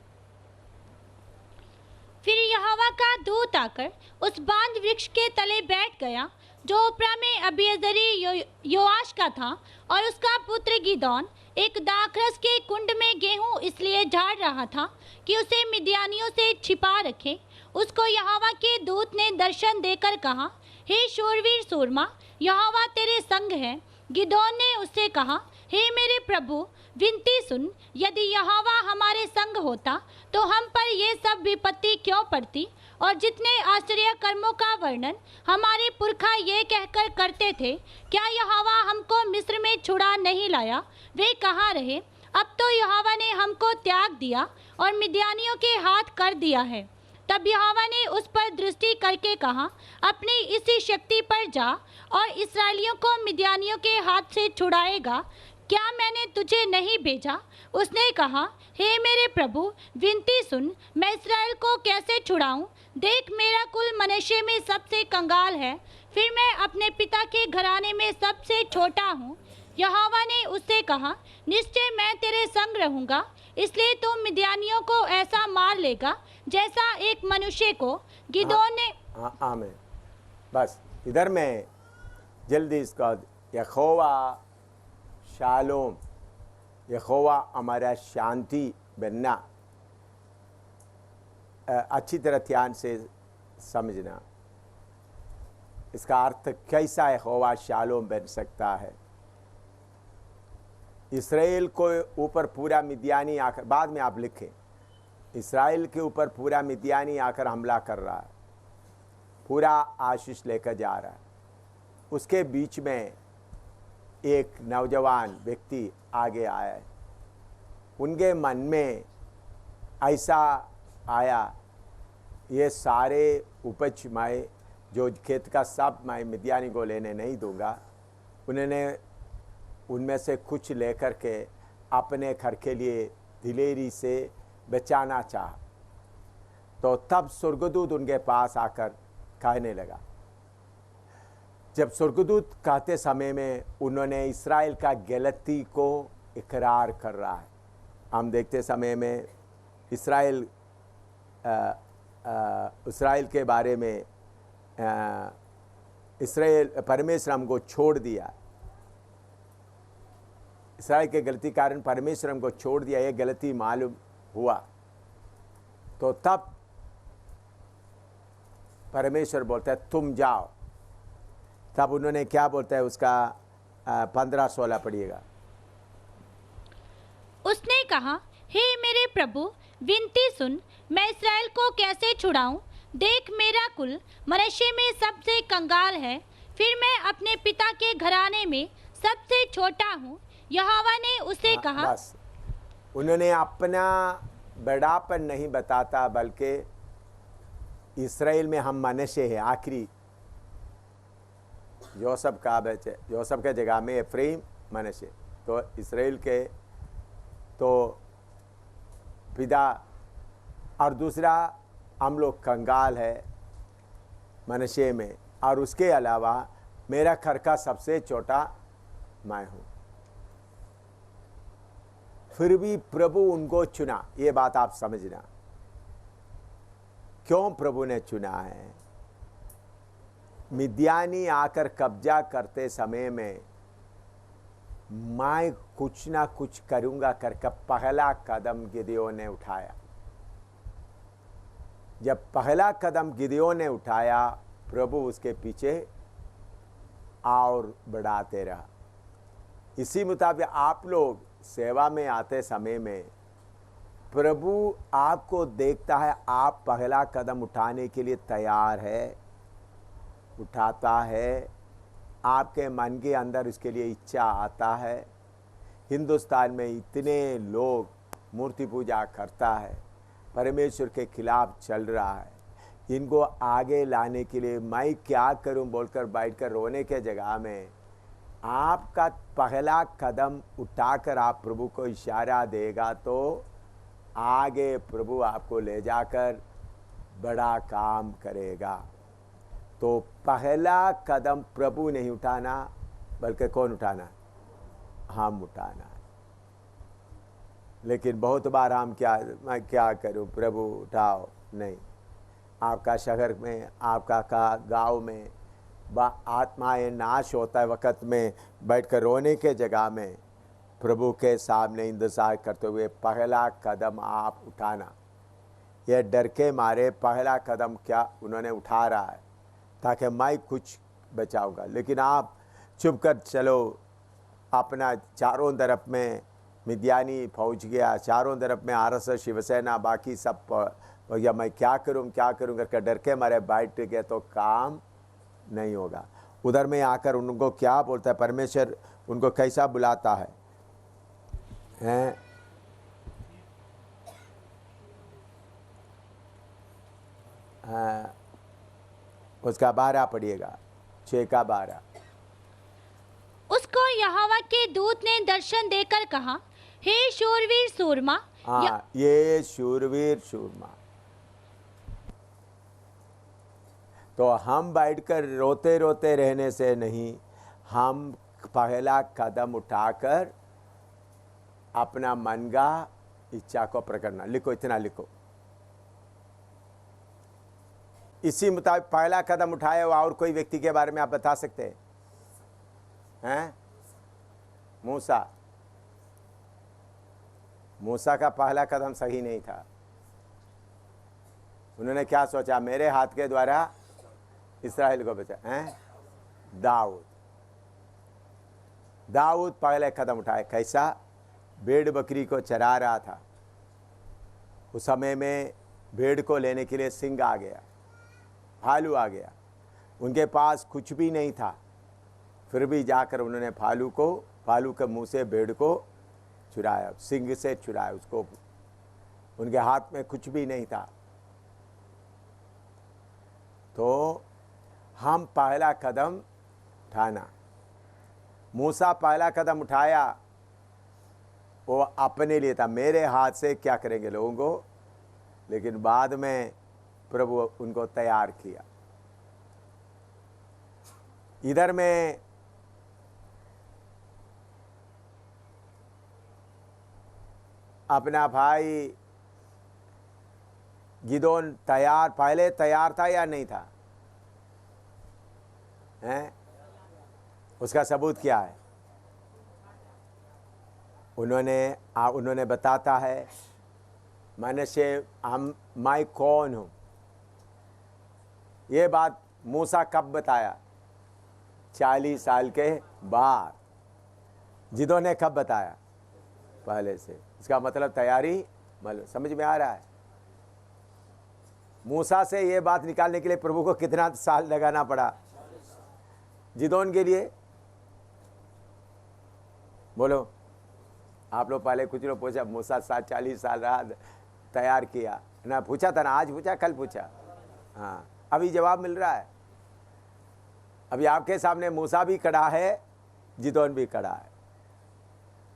फिर यहोवा का दूत आकर उस बांज वृक्ष के तले बैठ गया जो ओप्रा में अबीएजेरी योआश का था, और उसका पुत्र गिदोन एक दाखरस के कुंड में गेहूं इसलिए झाड़ रहा था कि उसे मिद्यानियों से छिपा रखे। उसको यहोवा के दूत ने दर्शन देकर कहा, हे शूरवीर सूरमा, यहोवा तेरे संग है। गिदोन ने उससे कहा, हे मेरे प्रभु, विनती सुन, यदि यहोवा हमारे संग होता तो हम पर ये सब विपत्ति क्यों पड़ती? और जितने आश्चर्य कर्मों का वर्णन हमारे पुरखा ये कहकर करते थे, क्या यहोवा हमको मिस्र में छुड़ा नहीं लाया? वे कहाँ रहे? अब तो यहोवा ने हमको त्याग दिया और मिद्यानियों के हाथ कर दिया है। तब यहोवा ने उस पर दृष्टि करके कहा, अपनी इसी शक्ति पर जा और इस्राएलियों को मिद्यानियों के हाथ से छुड़ाएगा। क्या मैंने तुझे नहीं भेजा? उसने कहा, हे मेरे प्रभु, विनती सुन, मैं इस्राएल को कैसे छुड़ाऊं? देख, मेरा कुल मनुष्य में सबसे कंगाल है, फिर मैं अपने पिता के घराने में सबसे छोटा हूँ। यहोवा ने उससे कहा, निश्चय मैं तेरे संग रहूंगा, इसलिए तू मिद्यानियों को ऐसा मार लेगा जैसा एक मनुष्य को। गिदोन ने आमीन। बस इधर में जल्दी इसका यहोवा शालोम, यहोवा हमारा शांति बनना, अच्छी तरह ध्यान से समझना। इसका अर्थ कैसा यहोवा शालोम बन सकता है? इस्राएल को ऊपर पूरा मिद्यानी आकर, बाद में आप लिखें, इस्राएल के ऊपर पूरा मिद्यानी आकर हमला कर रहा है, पूरा आशीष लेकर जा रहा है। उसके बीच में एक नौजवान व्यक्ति आगे आया है। उनके मन में ऐसा आया, ये सारे उपज मैं जो खेत का सब मैं मिद्यानी को लेने नहीं दूंगा। उन्होंने उनमें से कुछ लेकर के अपने घर के लिए दिलेरी से बचाना चाहा। तो तब स्वर्गदूत उनके पास आकर कहने लगा। जब स्वर्गदूत कहते समय में उन्होंने इस्राएल का गलती को इकरार कर रहा है। हम देखते समय में इस्राएल के बारे में इस्राएल परमेश्वर हमको छोड़ दिया, इस्राएल के गलती कारण परमेश्वर हमको छोड़ दिया, ये गलती मालूम हुआ। तो तब परमेश्वर बोलता है तुम जाओ। तब उन्होंने क्या बोलता है, उसका 15-16 पढ़िएगा। उसने कहा, हे मेरे प्रभु, विनती सुन, मैं इस्राएल को कैसे छुड़ाऊं? देख, मेरा कुल मनुष्य में सबसे कंगाल है, फिर मैं अपने पिता के घराने में सबसे छोटा हूँ। यहोवा ने उसे कहा, बस उन्होंने अपना बड़ापन नहीं बताता, बल्कि इस्राएल में हम मनुष्य है। आखिरी जोसेफ का बच्चे, जोसेफ के जगह में एफ्राइम मनुष्य, तो इस्राएल के तो पिता, और दूसरा हम लोग कंगाल है मनुष्य में, और उसके अलावा मेरा घर का सबसे छोटा मैं हूँ। फिर भी प्रभु उनको चुना। ये बात आप समझना, क्यों प्रभु ने चुना है। मिद्यानी आकर कब्जा करते समय में मैं कुछ ना कुछ करूंगा करके पहला कदम गिदोन ने उठाया। जब पहला कदम गिदोन ने उठाया, प्रभु उसके पीछे और बढ़ाते रहा। इसी मुताबिक आप लोग सेवा में आते समय में प्रभु आपको देखता है, आप पहला कदम उठाने के लिए तैयार है, उठाता है। आपके मन के अंदर इसके लिए इच्छा आता है। हिंदुस्तान में इतने लोग मूर्ति पूजा करता है, परमेश्वर के खिलाफ चल रहा है। इनको आगे लाने के लिए मैं क्या करूं बोलकर बैठकर रोने के जगह में आपका पहला कदम उठाकर आप प्रभु को इशारा देगा तो आगे प्रभु आपको ले जाकर बड़ा काम करेगा। तो पहला कदम प्रभु नहीं उठाना, बल्कि कौन उठाना? हम उठाना है। लेकिन बहुत बार हम मैं क्या करूं, प्रभु उठाओ, नहीं। आपका शहर में, आपका गांव में आत्माएं नाश होता है वक़्त में बैठकर रोने के जगह में प्रभु के सामने इंतज़ार करते हुए पहला कदम आप उठाना। यह डर के मारे पहला कदम क्या उन्होंने उठा रहा है ताकि मैं कुछ बचाऊंगा, लेकिन आप चुप कर चलो। अपना चारों तरफ में मिद्यानी फौज गया, चारों तरफ में RSS शिवसेना, बाकी सब या मैं क्या करूं करके डर के मारे बैठ गए तो काम नहीं होगा। उधर में आकर उनको क्या बोलता है परमेश्वर, उनको कैसा बुलाता है, हैं? उसका 12 पढ़िएगा, 6 का 12। उसको यहोवा के दूत ने दर्शन देकर कहा, हे शूरवीर सूरमा। हाँ, ये शूरवीर सूरमा। तो हम बैठकर रोते रोते रहने से नहीं, हम पहला कदम उठाकर अपना मन का इच्छा को प्रकटना। लिखो, इतना लिखो। इसी मुताबिक पहला कदम उठाया हुआ और कोई व्यक्ति के बारे में आप बता सकते हैं? मूसा का पहला कदम सही नहीं था। उन्होंने क्या सोचा, मेरे हाथ के द्वारा इस्राएल को बचा हैं? दाऊद पहले कदम उठाए। कैसा? भेड़ बकरी को चरा रहा था। उस समय में भेड़ को लेने के लिए सिंह आ गया, भालू आ गया। उनके पास कुछ भी नहीं था, फिर भी जाकर उन्होंने भालू के मुंह से भेड़ को चुराया, सिंह से चुराया उसको। उनके हाथ में कुछ भी नहीं था। तो हम पहला कदम उठाना। मूसा पहला कदम उठाया, वो अपने लिए था, मेरे हाथ से क्या करेंगे लोगों को, लेकिन बाद में प्रभु उनको तैयार किया। इधर में अपना भाई गिदोन पहले तैयार था या नहीं था? हैं? उसका सबूत क्या है? उन्होंने बताता है, मैं कौन हूं। ये बात मूसा कब बताया? 40 साल के बाद। जिदों ने कब बताया? पहले से। इसका मतलब तैयारी, मतलब समझ में आ रहा है? मूसा से ये बात निकालने के लिए प्रभु को कितना साल लगाना पड़ा जिदोन के लिए? बोलो, आप लोग पहले कुछ लोग पूछा, मूसा 40 साल रहा, तैयार किया ना? पूछा था ना, आज पूछा, कल पूछा? हाँ, अभी जवाब मिल रहा है। अभी आपके सामने मूसा भी खड़ा है, जिदोन भी खड़ा है।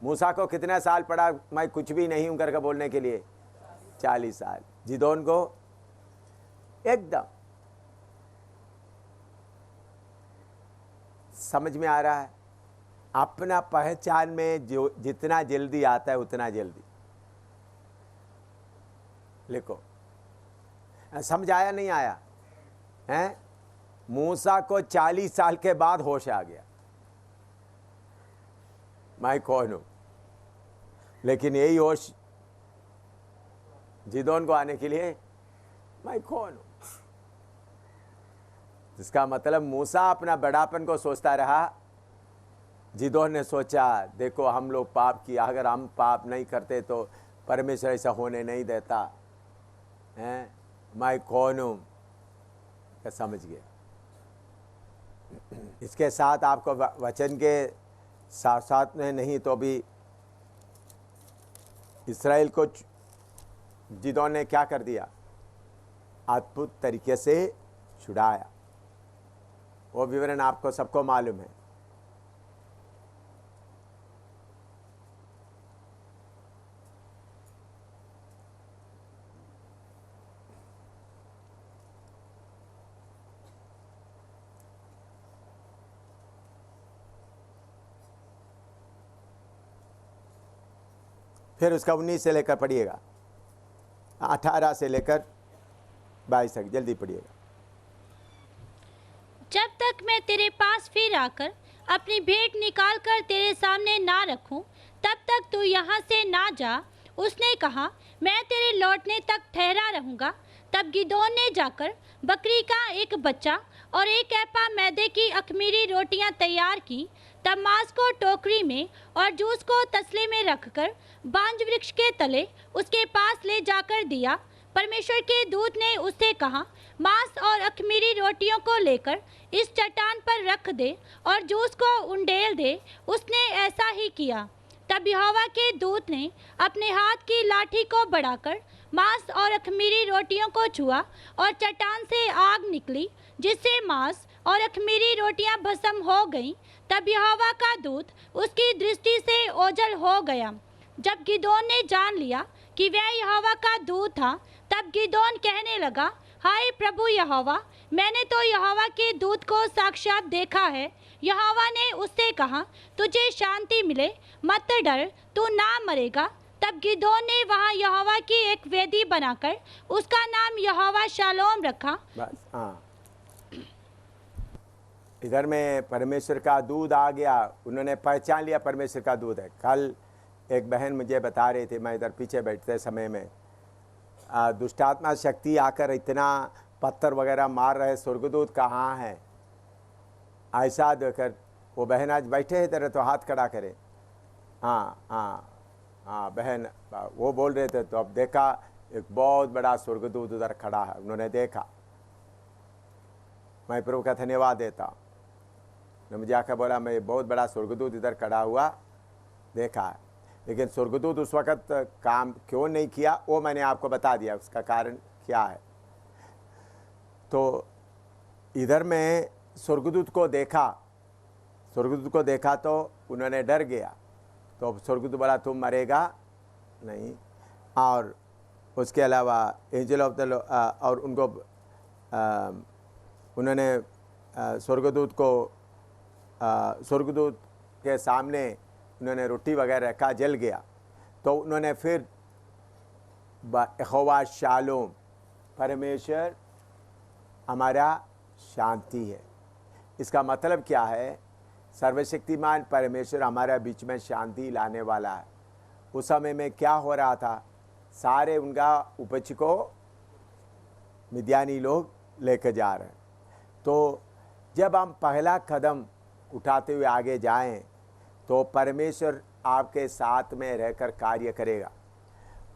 मूसा को कितने साल पड़ा मैं कुछ भी नहीं हूं करके बोलने के लिए? 40 साल। जिदोन को एकदम समझ में आ रहा है? अपना पहचान में जो जितना जल्दी आता है उतना जल्दी लिखो। समझ आया नहीं आया? हैं? मूसा को 40 साल के बाद होश आ गया, मैं कौन हूं। लेकिन यही होश जिदोन को आने के लिए, मैं कौन हूं। इसका मतलब मूसा अपना बड़ापन को सोचता रहा, जिदोन ने सोचा देखो हम लोग पाप किया, अगर हम पाप नहीं करते तो परमेश्वर ऐसा होने नहीं देता हैं, मैं कौन हूं, क्या समझ गया। इसके साथ आपको वचन के साथ साथ में नहीं तो भी इस्राएल को जिदोन ने क्या कर दिया? अद्भुत तरीके से छुड़ाया। वो विवरण आपको सबको मालूम है। फिर उसका 19 से लेकर पढ़िएगा, 18 से लेकर 22 तक, जल्दी पढ़िएगा। जब तक मैं तेरे पास फिर आकर अपनी भेंट निकाल कर तेरे सामने ना रखूं, तब तक तू यहाँ से ना जा। उसने कहा, मैं तेरे लौटने तक ठहरा रहूँगा। तब गिदोन ने जाकर बकरी का एक बच्चा और एक एपा मैदे की अख़मीरी रोटियां तैयार की। तब मांस को टोकरी में और जूस को तसले में रखकर बांज वृक्ष के तले उसके पास ले जाकर दिया। परमेश्वर के दूत ने उससे कहा, मांस और अख़मीरी रोटियों को लेकर इस चट्टान पर रख दे और जूस को उंडेल दे। उसने ऐसा ही किया। तब यहोवा के दूत ने अपने हाथ की लाठी को बढ़ाकर मांस और अख़मीरी रोटियों को छुआ और चट्टान से आग निकली, जिससे मांस और अख़मीरी रोटियां भस्म हो गईं। तब यहोवा का दूत उसकी दृष्टि से ओझल हो गया। जब गिदोन ने जान लिया कि वह यहोवा का दूत था, तब गिदोन कहने लगा, हाय प्रभु यहोवा, मैंने तो यहोवा के दूत को साक्षात देखा है। यहोवा ने उससे कहा, तुझे शांति मिले, मत डर, तू ना मरेगा। तब गिदोन ने वहाँ यहोवा की एक वेदी बनाकर उसका नाम यहोवा शालोम रखा। बस, हाँ, इधर में परमेश्वर का दूत आ गया, उन्होंने पहचान लिया परमेश्वर का दूत है। कल एक बहन मुझे बता रही थी, मैं इधर पीछे बैठते समय में दुष्टात्मा शक्ति आकर इतना पत्थर वगैरह मार रहे, स्वर्गदूत कहाँ है, ऐसा देखकर वो बहन आज बैठे हैं तेरे, तो हाथ खड़ा करे। हाँ हाँ हाँ बहन, वो बोल रहे थे, तो अब देखा एक बहुत बड़ा स्वर्गदूत उधर खड़ा है, उन्होंने देखा। मैं प्रभु का धन्यवाद देता हूँ। मुझे आकर बोला, मैं बहुत बड़ा स्वर्गदूत इधर खड़ा हुआ देखा है, लेकिन स्वर्गदूत उस वक़्त काम क्यों नहीं किया वो मैंने आपको बता दिया, उसका कारण क्या है। तो इधर में स्वर्गदूत को देखा तो उन्होंने डर गया। तो स्वर्गदूत बोला, तुम मरेगा नहीं। और उसके अलावा एंजल ऑफ द और उनको उन्होंने स्वर्गदूत के सामने उन्होंने रोटी वगैरह रखा, जल गया। तो उन्होंने फिर यहोवा शालोम, परमेश्वर हमारा शांति है। इसका मतलब क्या है? सर्वशक्तिमान परमेश्वर हमारे बीच में शांति लाने वाला है। उस समय में क्या हो रहा था? सारे उनका उपज को मिद्यानी लोग लेकर जा रहे हैं। तो जब हम पहला कदम उठाते हुए आगे जाएं, तो परमेश्वर आपके साथ में रहकर कार्य करेगा।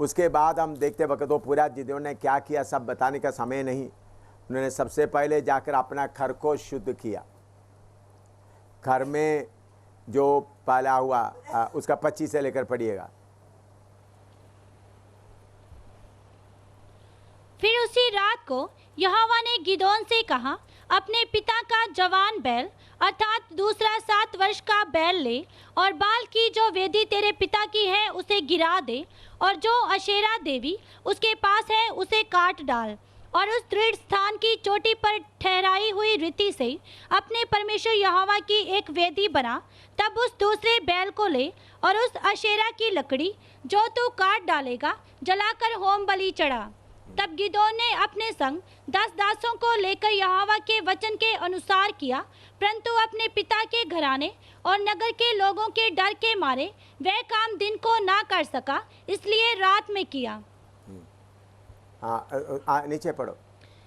उसके बाद हम देखते वक्त वो पूरा गिदोन ने क्या किया, सब बताने का समय नहीं। उन्होंने सबसे पहले जाकर अपना घर को शुद्ध किया। घर में जो पाला हुआ उसका 25 से लेकर पढ़िएगा। फिर उसी रात को यहोवा ने गिदोन से कहा, अपने पिता का जवान बैल अर्थात दूसरा 7 वर्ष का बैल ले और बाल की जो वेदी तेरे पिता की है उसे गिरा दे, और जो अशेरा देवी उसके पास है उसे काट डाल, और उस दृढ़ स्थान की चोटी पर ठहराई हुई रीति से अपने परमेश्वर यहोवा की एक वेदी बना। तब उस दूसरे बैल को ले और उस अशेरा की लकड़ी जो तू काट डालेगा जलाकर होम बलि चढ़ा। तब गिदोन ने अपने संग 10 दासों को लेकर यहोवा के वचन के अनुसार किया, परंतु अपने पिता के घराने और नगर के लोगों के डर के मारे वह काम दिन को ना कर सका, इसलिए रात में किया। नीचे पढ़ो।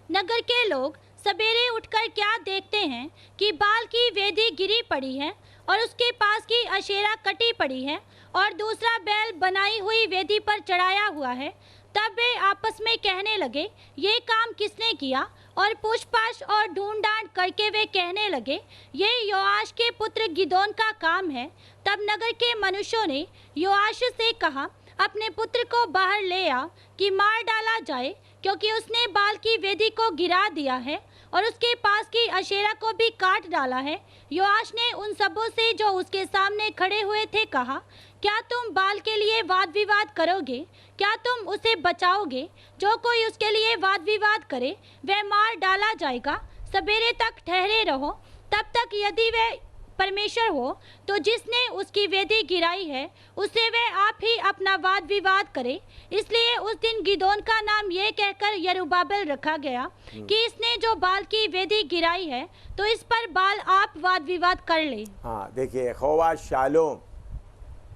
नगर के लोग सवेरे उठकर क्या देखते हैं कि बाल की वेदी गिरी पड़ी है और उसके पास की अशेरा कटी पड़ी है और दूसरा बैल बनाई हुई वेदी पर चढ़ाया हुआ है। तब वे आपस में कहने लगे, ये काम किसने किया? और पूछपाछ और ढूंढ डांट करके वे कहने लगे, ये योआश के पुत्र गिदोन का काम है। तब नगर के मनुष्यों ने योआश से कहा, अपने पुत्र को बाहर ले आ कि मार डाला जाए, क्योंकि उसने बाल की वेदी को गिरा दिया है और उसके पास की अशेरा को भी काट डाला है। योआश ने उन सबों से जो उसके सामने खड़े हुए थे कहा, क्या तुम बाल के लिए वाद विवाद करोगे? क्या तुम उसे बचाओगे? जो कोई उसके लिए वाद विवाद करे वह मार डाला जाएगा। सवेरे तक ठहरे रहो, तब तक यदि वह परमेश्वर हो, तो जिसने उसकी वेदी गिराई है उससे वह आप ही अपना वाद विवाद करे। इसलिए उस दिन गिदोन का नाम यह कहकर यरूबाबेल रखा गया कि इसने जो बाल की वेदी गिराई है, तो इस पर बाल आप वाद विवाद कर ले। हाँ, देखिए, यहोवा शालोम,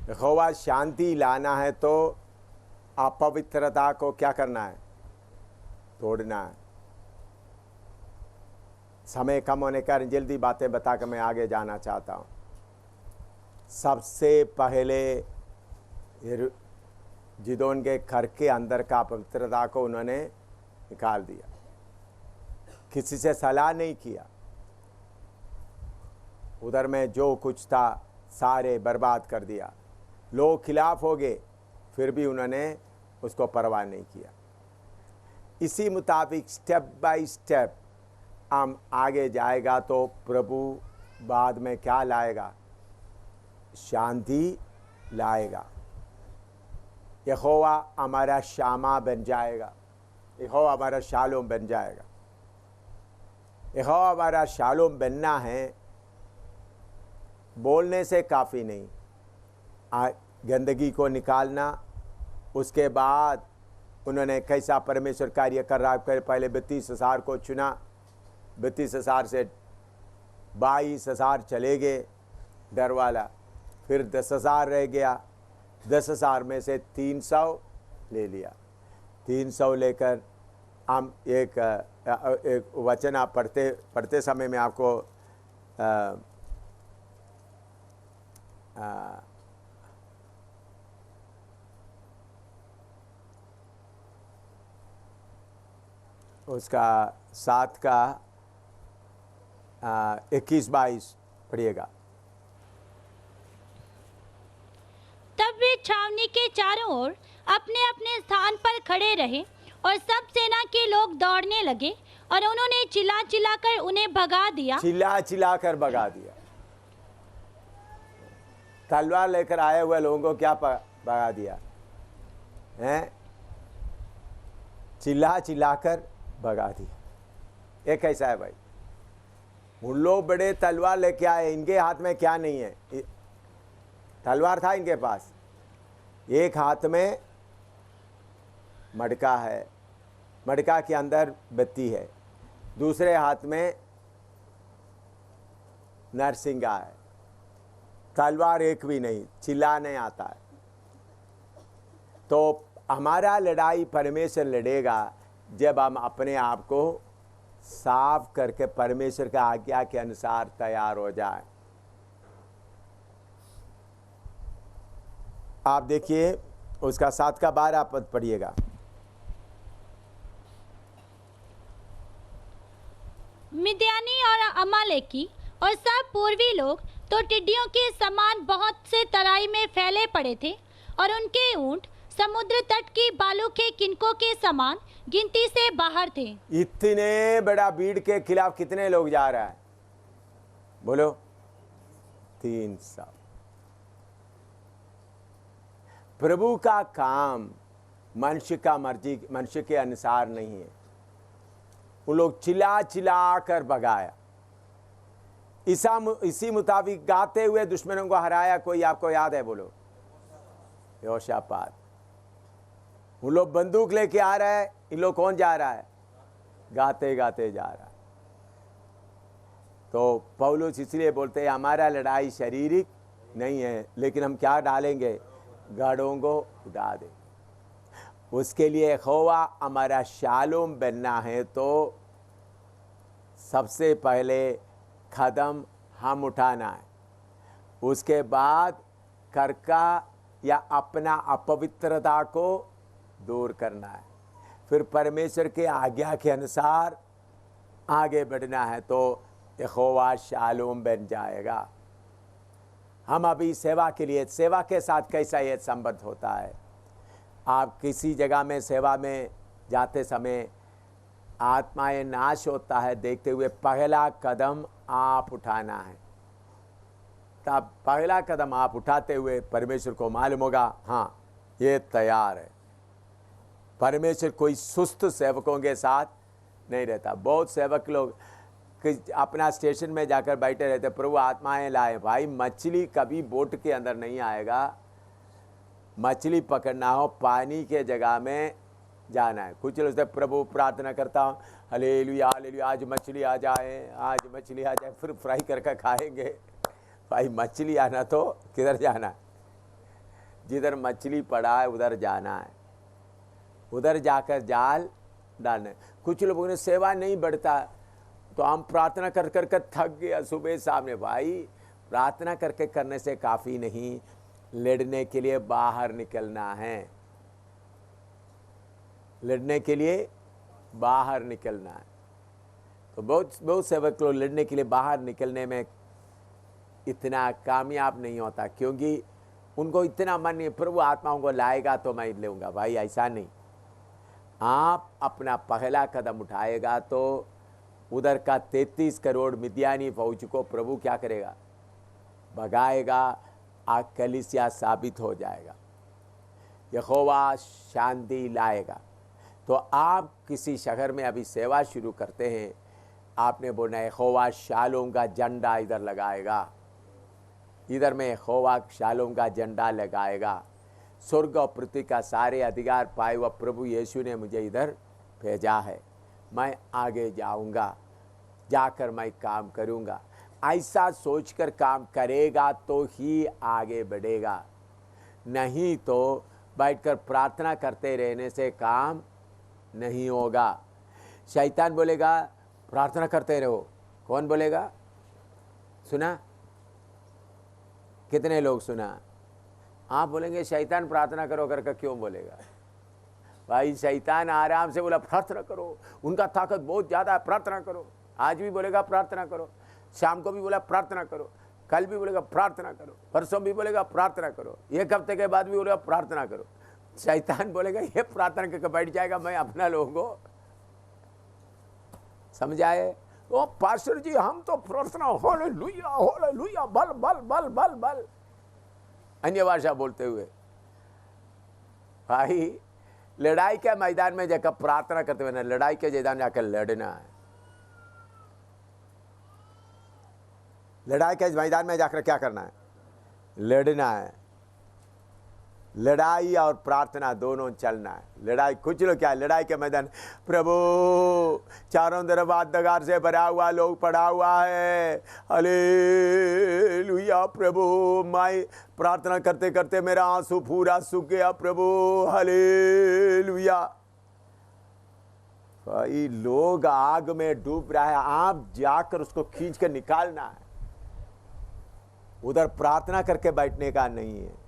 यहोवा शांति लाना है तो अपवित्रता को क्या करना है? तोड़ना है। समय कम होने का जल्दी बातें बताकर मैं आगे जाना चाहता हूँ। सबसे पहले जिदोन के घर के अंदर का पवित्रता को उन्होंने निकाल दिया, किसी से सलाह नहीं किया। उधर में जो कुछ था सारे बर्बाद कर दिया। लोग खिलाफ हो गए, फिर भी उन्होंने उसको परवाह नहीं किया। इसी मुताबिक स्टेप बाय स्टेप हम आगे जाएगा तो प्रभु बाद में क्या लाएगा? शांति लाएगा। यहोवा हमारा शामा बन जाएगा, यहोवा हमारा शालोम बन जाएगा। यहोवा हमारा शालोम बनना है, बोलने से काफ़ी नहीं, गंदगी को निकालना। उसके बाद उन्होंने कैसा परमेश्वर कार्य कर रहा है, पहले 32,000 को चुना, 32,000 से 22,000 चले गए डर वाला, फिर 10,000 रह गया, 10,000 में से 300 ले लिया। 300 लेकर हम एक वचन आप पढ़ते समय में आपको उसका 7 का 21-22 पढ़िएगा। तब वे छावनी के चारों ओर अपने अपने स्थान पर खड़े रहे और सब सेना के लोग दौड़ने लगे और उन्होंने चिल्ला चिल्लाकर उन्हें भगा दिया। चिल्ला चिल्लाकर भगा दिया। तलवार लेकर आए हुए लोगों को क्या भगा दिया हैं? चिल्ला चिल्लाकर भगा दिया। ये कैसा है भाई? उन लोग बड़े तलवार लेके आए, इनके हाथ में क्या नहीं है? तलवार था इनके पास, एक हाथ में मटका है, मटका के अंदर बत्ती है, दूसरे हाथ में नरसिंगा है, तलवार एक भी नहीं, चिल्लाने आता है। तो हमारा लड़ाई परमेश्वर लड़ेगा जब हम अपने आप को साफ करके परमेश्वर की आज्ञा के अनुसार तैयार हो जाए। आप देखिए उसका 7 का 12 पद पढ़िएगा। मिद्यानी और अमालेकी और सब पूर्वी लोग तो टिड्डियों के समान बहुत से तराई में फैले पड़े थे और उनके ऊंट समुद्र तट की बालू के किनकों के समान गिनती से बाहर थे। इतने बड़ा भीड़ के खिलाफ कितने लोग जा रहा है? बोलो 300। प्रभु का काम मनुष्य का मर्जी, मनुष्य के अनुसार नहीं है। वो लोग चिल्ला चिल्ला कर भगाया। इसी मुताबिक गाते हुए दुश्मनों को हराया। कोई आपको याद है? बोलो यहोशापात। वो लोग बंदूक लेके आ रहा है, इन लोग कौन जा रहा है? गाते गाते जा रहा है। तो पौलुस इसलिए बोलते हैं हमारा लड़ाई शारीरिक नहीं है, लेकिन हम क्या डालेंगे? गढ़ों को उड़ा दे। उसके लिए यहोवा हमारा शालोम बनना है तो सबसे पहले कदम हम उठाना है। उसके बाद करका या अपना अपवित्रता को दूर करना है, फिर परमेश्वर के आज्ञा के अनुसार आगे बढ़ना है तो यहोवा शालोम बन जाएगा। हम अभी सेवा के लिए, सेवा के साथ कैसा ये संबंध होता है? आप किसी जगह में सेवा में जाते समय आत्माएं नाश होता है देखते हुए पहला कदम आप उठाना है। तब पहला कदम आप उठाते हुए परमेश्वर को मालूम होगा हाँ ये तैयार है। परमेश्वर कोई सुस्त सेवकों के साथ नहीं रहता। बहुत सेवक लोग अपना स्टेशन में जाकर बैठे रहते, प्रभु आत्माएं लाए। भाई मछली कभी बोट के अंदर नहीं आएगा। मछली पकड़ना हो पानी के जगह में जाना है। कुछ लोग प्रभु प्रार्थना करता हूँ, हालेलुया हालेलुया, आज मछली आ जाए, आज मछली आ जाए, फिर फ्राई करके खाएंगे। भाई मछली आना तो किधर जाना है? जिधर मछली पड़ा है उधर जाना है, उधर जाकर जाल डालना है। कुछ लोगों ने सेवा नहीं बढ़ता तो हम प्रार्थना कर कर कर थक गया सुबह सामने। भाई प्रार्थना करके करने से काफ़ी नहीं, लड़ने के लिए बाहर निकलना है, लड़ने के लिए बाहर निकलना है। तो बहुत सेवक लोग लड़ने के लिए बाहर निकलने में इतना कामयाब नहीं होता, क्योंकि उनको इतना मन नहीं, प्रभु आत्माओं को लाएगा तो मैं लूँगा। भाई ऐसा नहीं, आप अपना पहला कदम उठाएगा तो उधर का 33 करोड़ मिद्यानी फौज को प्रभु क्या करेगा? भगाएगा, कलीसिया साबित हो जाएगा, यहोवा शांति लाएगा। तो आप किसी शहर में अभी सेवा शुरू करते हैं, आपने बोलना यहोवा शालोम का झंडा इधर लगाएगा, इधर में यहोवा शालोम का झंडा लगाएगा। स्वर्ग और पृथ्वी का सारे अधिकार पाए हुआ प्रभु यीशु ने मुझे इधर भेजा है, मैं आगे जाऊंगा, जाकर मैं काम करूंगा। ऐसा सोचकर काम करेगा तो ही आगे बढ़ेगा, नहीं तो बैठकर प्रार्थना करते रहने से काम नहीं होगा। शैतान बोलेगा प्रार्थना करते रहो, कौन बोलेगा? सुना? कितने लोग सुना? आप बोलेंगे शैतान प्रार्थना करो करके क्यों बोलेगा? भाई शैतान आराम से बोला प्रार्थना करो, उनका ताकत बहुत ज़्यादा है, प्रार्थना करो। आज भी बोलेगा प्रार्थना करो, शाम को भी बोला प्रार्थना करो, कल भी बोलेगा प्रार्थना करो, परसों भी बोलेगा प्रार्थना करो, एक हफ्ते के बाद भी बोलेगा प्रार्थना करो। शैतान बोलेगा ये प्रार्थना करके बैठ जाएगा, मैं अपना लोगों को समझाए। ओ पास्टर जी हम तो प्रार्थना हालेलुया हालेलुया, बल बल बल बल बल, अन्य भाषा बोलते हुए। भाई लड़ाई के मैदान में जाकर प्रार्थना करते हुए ना, लड़ाई के मैदान में जाकर लड़ना है। लड़ाई के मैदान में जाकर क्या करना है? लड़ना है। लड़ाई और प्रार्थना दोनों चलना है। लड़ाई कुछ लोग क्या है, लड़ाई के मैदान प्रभु चारों तरफ अंधकार से भरा हुआ लोग पड़ा हुआ है, हालेलुया प्रभु, मैं प्रार्थना करते करते मेरा आंसू पूरा सूख गया प्रभु, हालेलुया। भाई लोग आग में डूब रहा है, आप जाकर उसको खींच कर निकालना है, उधर प्रार्थना करके बैठने का नहीं है।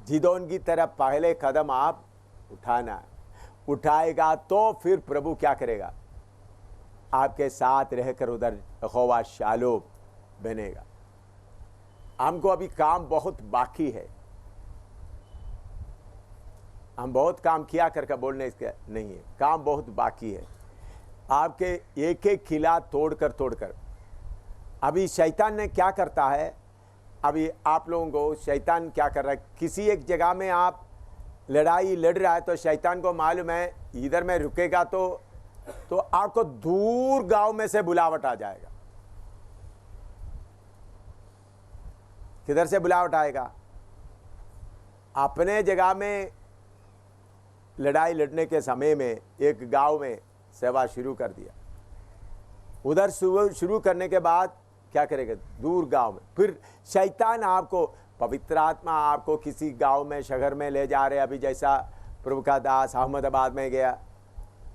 जिदोन की तरफ पहले कदम आप उठाना, उठाएगा तो फिर प्रभु क्या करेगा? आपके साथ रहकर उधर यहोवा शालोम बनेगा। हमको अभी काम बहुत बाकी है, हम बहुत काम किया करके बोलने इसके नहीं है, काम बहुत बाकी है। आपके एक एक किला तोड़कर अभी शैतान ने क्या करता है, अभी आप लोगों को शैतान क्या कर रहा है, किसी एक जगह में आप लड़ाई लड़ रहा है तो शैतान को मालूम है इधर में रुकेगा तो आपको दूर गांव में से बुलावट आ जाएगा। किधर से बुलावट आएगा? अपने जगह में लड़ाई लड़ने के समय में एक गांव में सेवा शुरू कर दिया, उधर शुरू करने के बाद क्या करेगा? दूर गांव में। फिर शैतान आपको, पवित्र आत्मा आपको किसी गांव में शहर में ले जा रहे। अभी जैसा प्रभु का दास अहमदाबाद में गया,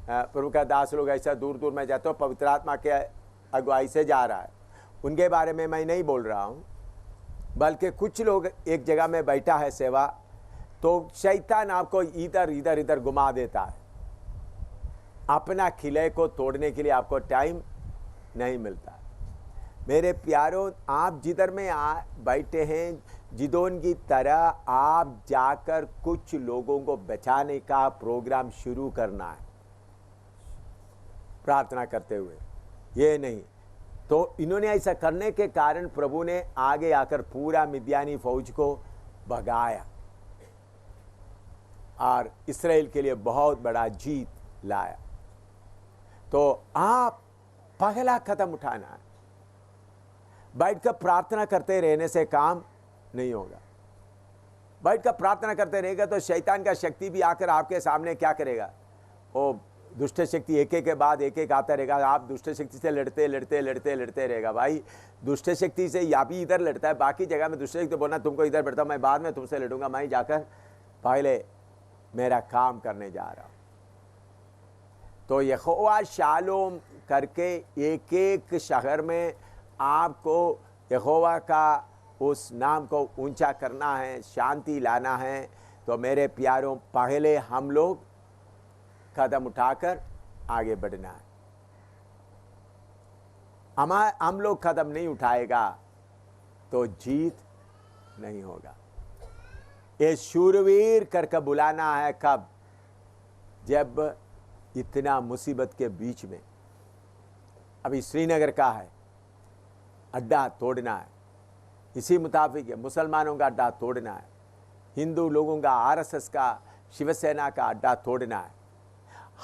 प्रभु का दास लोग ऐसा दूर दूर में जाते हो, पवित्र आत्मा के अगुवाई से जा रहा है। उनके बारे में मैं नहीं बोल रहा हूँ, बल्कि कुछ लोग एक जगह में बैठा है सेवा, तो शैतान आपको इधर इधर इधर घुमा देता है। अपना किले को तोड़ने के लिए आपको टाइम नहीं मिलता। मेरे प्यारों, आप जिधर में बैठे हैं, जिदोन की तरह आप जाकर कुछ लोगों को बचाने का प्रोग्राम शुरू करना है, प्रार्थना करते हुए। ये नहीं तो इन्होंने ऐसा करने के कारण प्रभु ने आगे आकर पूरा मिद्यानी फौज को भगाया। और इसराइल के लिए बहुत बड़ा जीत लाया। तो आप पहला कदम उठाना है। बैठकर प्रार्थना करते रहने से काम नहीं होगा। बैठकर प्रार्थना करते रहेगा तो शैतान का शक्ति भी आकर आपके सामने क्या करेगा, वो दुष्ट शक्ति एक एक के बाद एक एक आता रहेगा। आप दुष्ट शक्ति से लड़ते लड़ते लड़ते लड़ते रहेगा। भाई दुष्ट शक्ति से या भी इधर लड़ता है, बाकी जगह में दुष्ट शक्ति बोलना तुमको इधर बैठता, मैं बाद में तुमसे लड़ूंगा, मैं जाकर पहले मेरा काम करने जा रहा हूं। तो यहोवा शालोम करके एक एक शहर में आपको यहोवा का उस नाम को ऊंचा करना है, शांति लाना है। तो मेरे प्यारों, पहले हम लोग कदम उठाकर आगे बढ़ना है। हम लोग कदम नहीं उठाएगा तो जीत नहीं होगा। ये शूरवीर करके बुलाना है कब, जब इतना मुसीबत के बीच में, अभी श्रीनगर का है, अड्डा तोड़ना है, इसी मुताबिक मुसलमानों का अड्डा तोड़ना है, हिंदू लोगों का, आरएसएस का, शिवसेना का अड्डा तोड़ना है।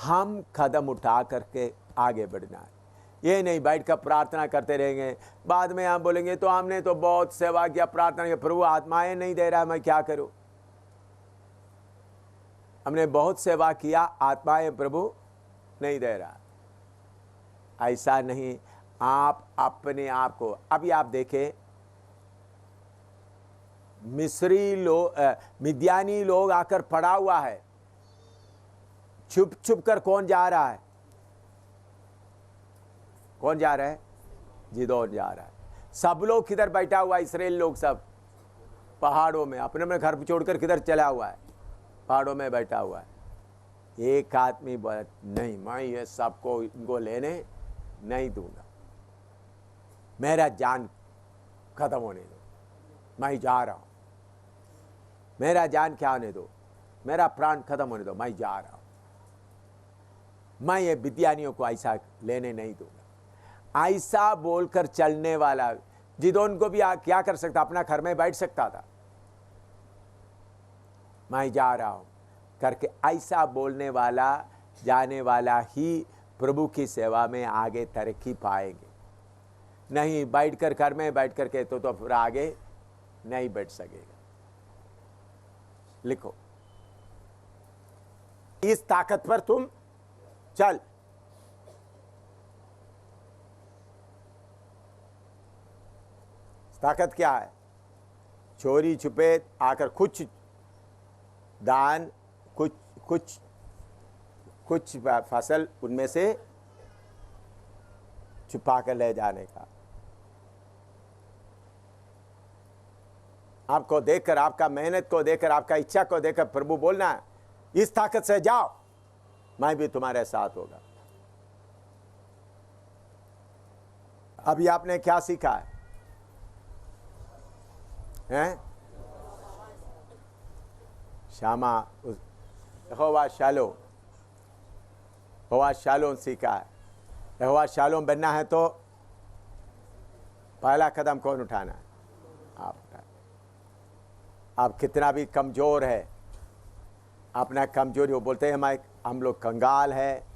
हम कदम उठा करके आगे बढ़ना है। ये नहीं बैठ कर प्रार्थना करते रहेंगे, बाद में हम बोलेंगे तो हमने तो बहुत सेवा किया, प्रार्थना किया, प्रभु आत्माएं नहीं दे रहा, मैं क्या करूं। हमने बहुत सेवा किया, आत्माएं प्रभु नहीं दे रहा। ऐसा नहीं, आप अपने आप को, अभी आप देखें मिस्री लोग, मिद्यानी लोग आकर पड़ा हुआ है, छुप छुप कर कौन जा रहा है, कौन जा रहा है, जिदोन जा रहा है। सब लोग किधर बैठा हुआ है, इसराइल लोग सब पहाड़ों में अपने अपने घर छोड़कर किधर चला हुआ है, पहाड़ों में बैठा हुआ है। एक आदमी बोला नहीं, मैं ये सबको इनको लेने नहीं दूंगा, मेरा जान खत्म होने दो, मैं जा रहा हूं, मेरा जान क्या होने दो, मेरा प्राण खत्म होने दो, मैं जा रहा हूं, मैं ये विद्यानियों को ऐसा लेने नहीं दूंगा। ऐसा बोलकर चलने वाला जिदोन को भी क्या कर सकता, अपना घर में बैठ सकता था, मैं जा रहा हूं करके ऐसा बोलने वाला, जाने वाला ही प्रभु की सेवा में आगे तरक्की पाएंगे। नहीं बैठकर घर में बैठ कर के तो फिर आगे नहीं बैठ सकेगा। लिखो, इस ताकत पर तुम चल। ताकत क्या है? चोरी छुपे आकर कुछ दान, कुछ फसल उनमें से छुपा कर ले जाने का। आपको देखकर, आपका मेहनत को देखकर, आपका इच्छा को देखकर प्रभु बोलना है, इस ताकत से जाओ, मैं भी तुम्हारे साथ होगा। अभी आपने क्या सीखा है? हैं? शामा यहोवा शालोम, यहोवा शालोम सीखा है। यहोवा शालोम बनना है तो पहला कदम कौन उठाना है? आप उठाए। आप कितना भी कमजोर है, अपना कमजोरी, वो बोलते हैं हम लोग कंगाल है,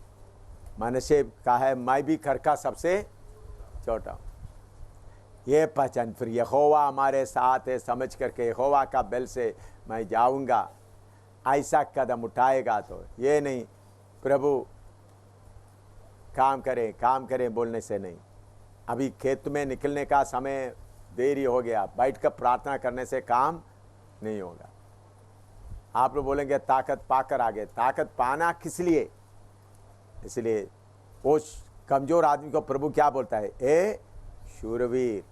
मनुष्य का है, मैं भी घर का सबसे छोटा हूँ। ये पहचान, फिर यहोवा हमारे साथ है समझ करके यहोवा का बल से मैं जाऊंगा, ऐसा कदम उठाएगा। तो ये नहीं प्रभु काम करें बोलने से नहीं। अभी खेत में निकलने का समय देरी हो गया, बैठकर प्रार्थना करने से काम नहीं होगा। आप लोग बोलेंगे ताकत पाकर आगे, ताकत पाना किस लिए? इसलिए वो कमजोर आदमी को प्रभु क्या बोलता है? ए शूरवीर।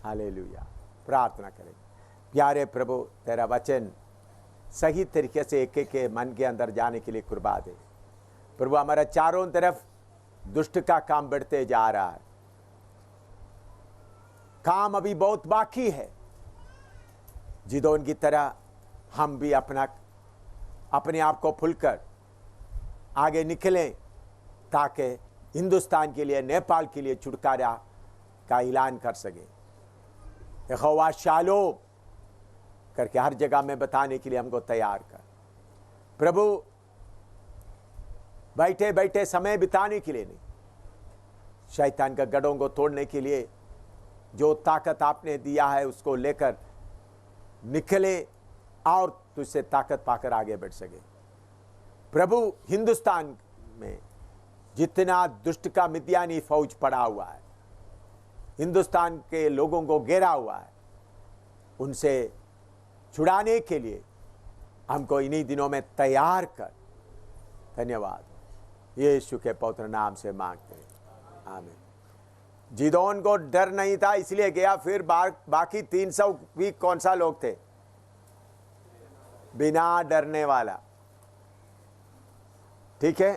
हालेलुया। प्रार्थना करें। प्यारे प्रभु, तेरा वचन सही तरीके से एक एक के मन के अंदर जाने के लिए कृपा दे प्रभु। हमारा चारों तरफ दुष्ट का काम बढ़ते जा रहा है, काम अभी बहुत बाकी है। जिदोन की तरह हम भी अपने आप को फुलकर आगे निकलें, ताकि हिंदुस्तान के लिए, नेपाल के लिए छुटकारा का ऐलान कर सके। यहोवा शालोम करके हर जगह में बताने के लिए हमको तैयार कर। प्रभु बैठे बैठे समय बिताने के लिए नहीं, शैतान का गढ़ों को तोड़ने के लिए जो ताकत आपने दिया है उसको लेकर निकले और तुझसे ताकत पाकर आगे बढ़ सके। प्रभु हिंदुस्तान में जितना दुष्ट का मिद्यानी फौज पड़ा हुआ है, हिंदुस्तान के लोगों को घेरा हुआ है, उनसे छुड़ाने के लिए हमको इन्हीं दिनों में तैयार कर। धन्यवाद, यीशु के पवित्र नाम से मांगते हैं, आमीन। जिदोन को डर नहीं था इसलिए गया, फिर बाकी 300 भी कौन सा लोग थे? बिना डरने वाला, ठीक है।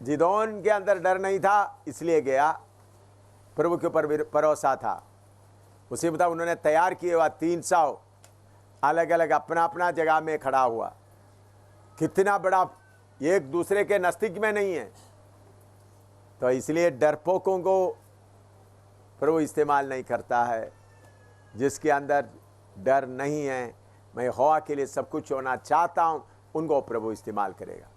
जिदोन के अंदर डर नहीं था इसलिए गया, प्रभु के ऊपर भरोसा था। उसी मुताबिक उन्होंने तैयार किए हुआ 300 अलग अलग अपना अपना जगह में खड़ा हुआ। कितना बड़ा, एक दूसरे के नज़दीक में नहीं है, तो इसलिए डरपोकों को प्रभु इस्तेमाल नहीं करता है। जिसके अंदर डर नहीं है, मैं यहोवा के लिए सब कुछ होना चाहता हूँ, उनको प्रभु इस्तेमाल करेगा।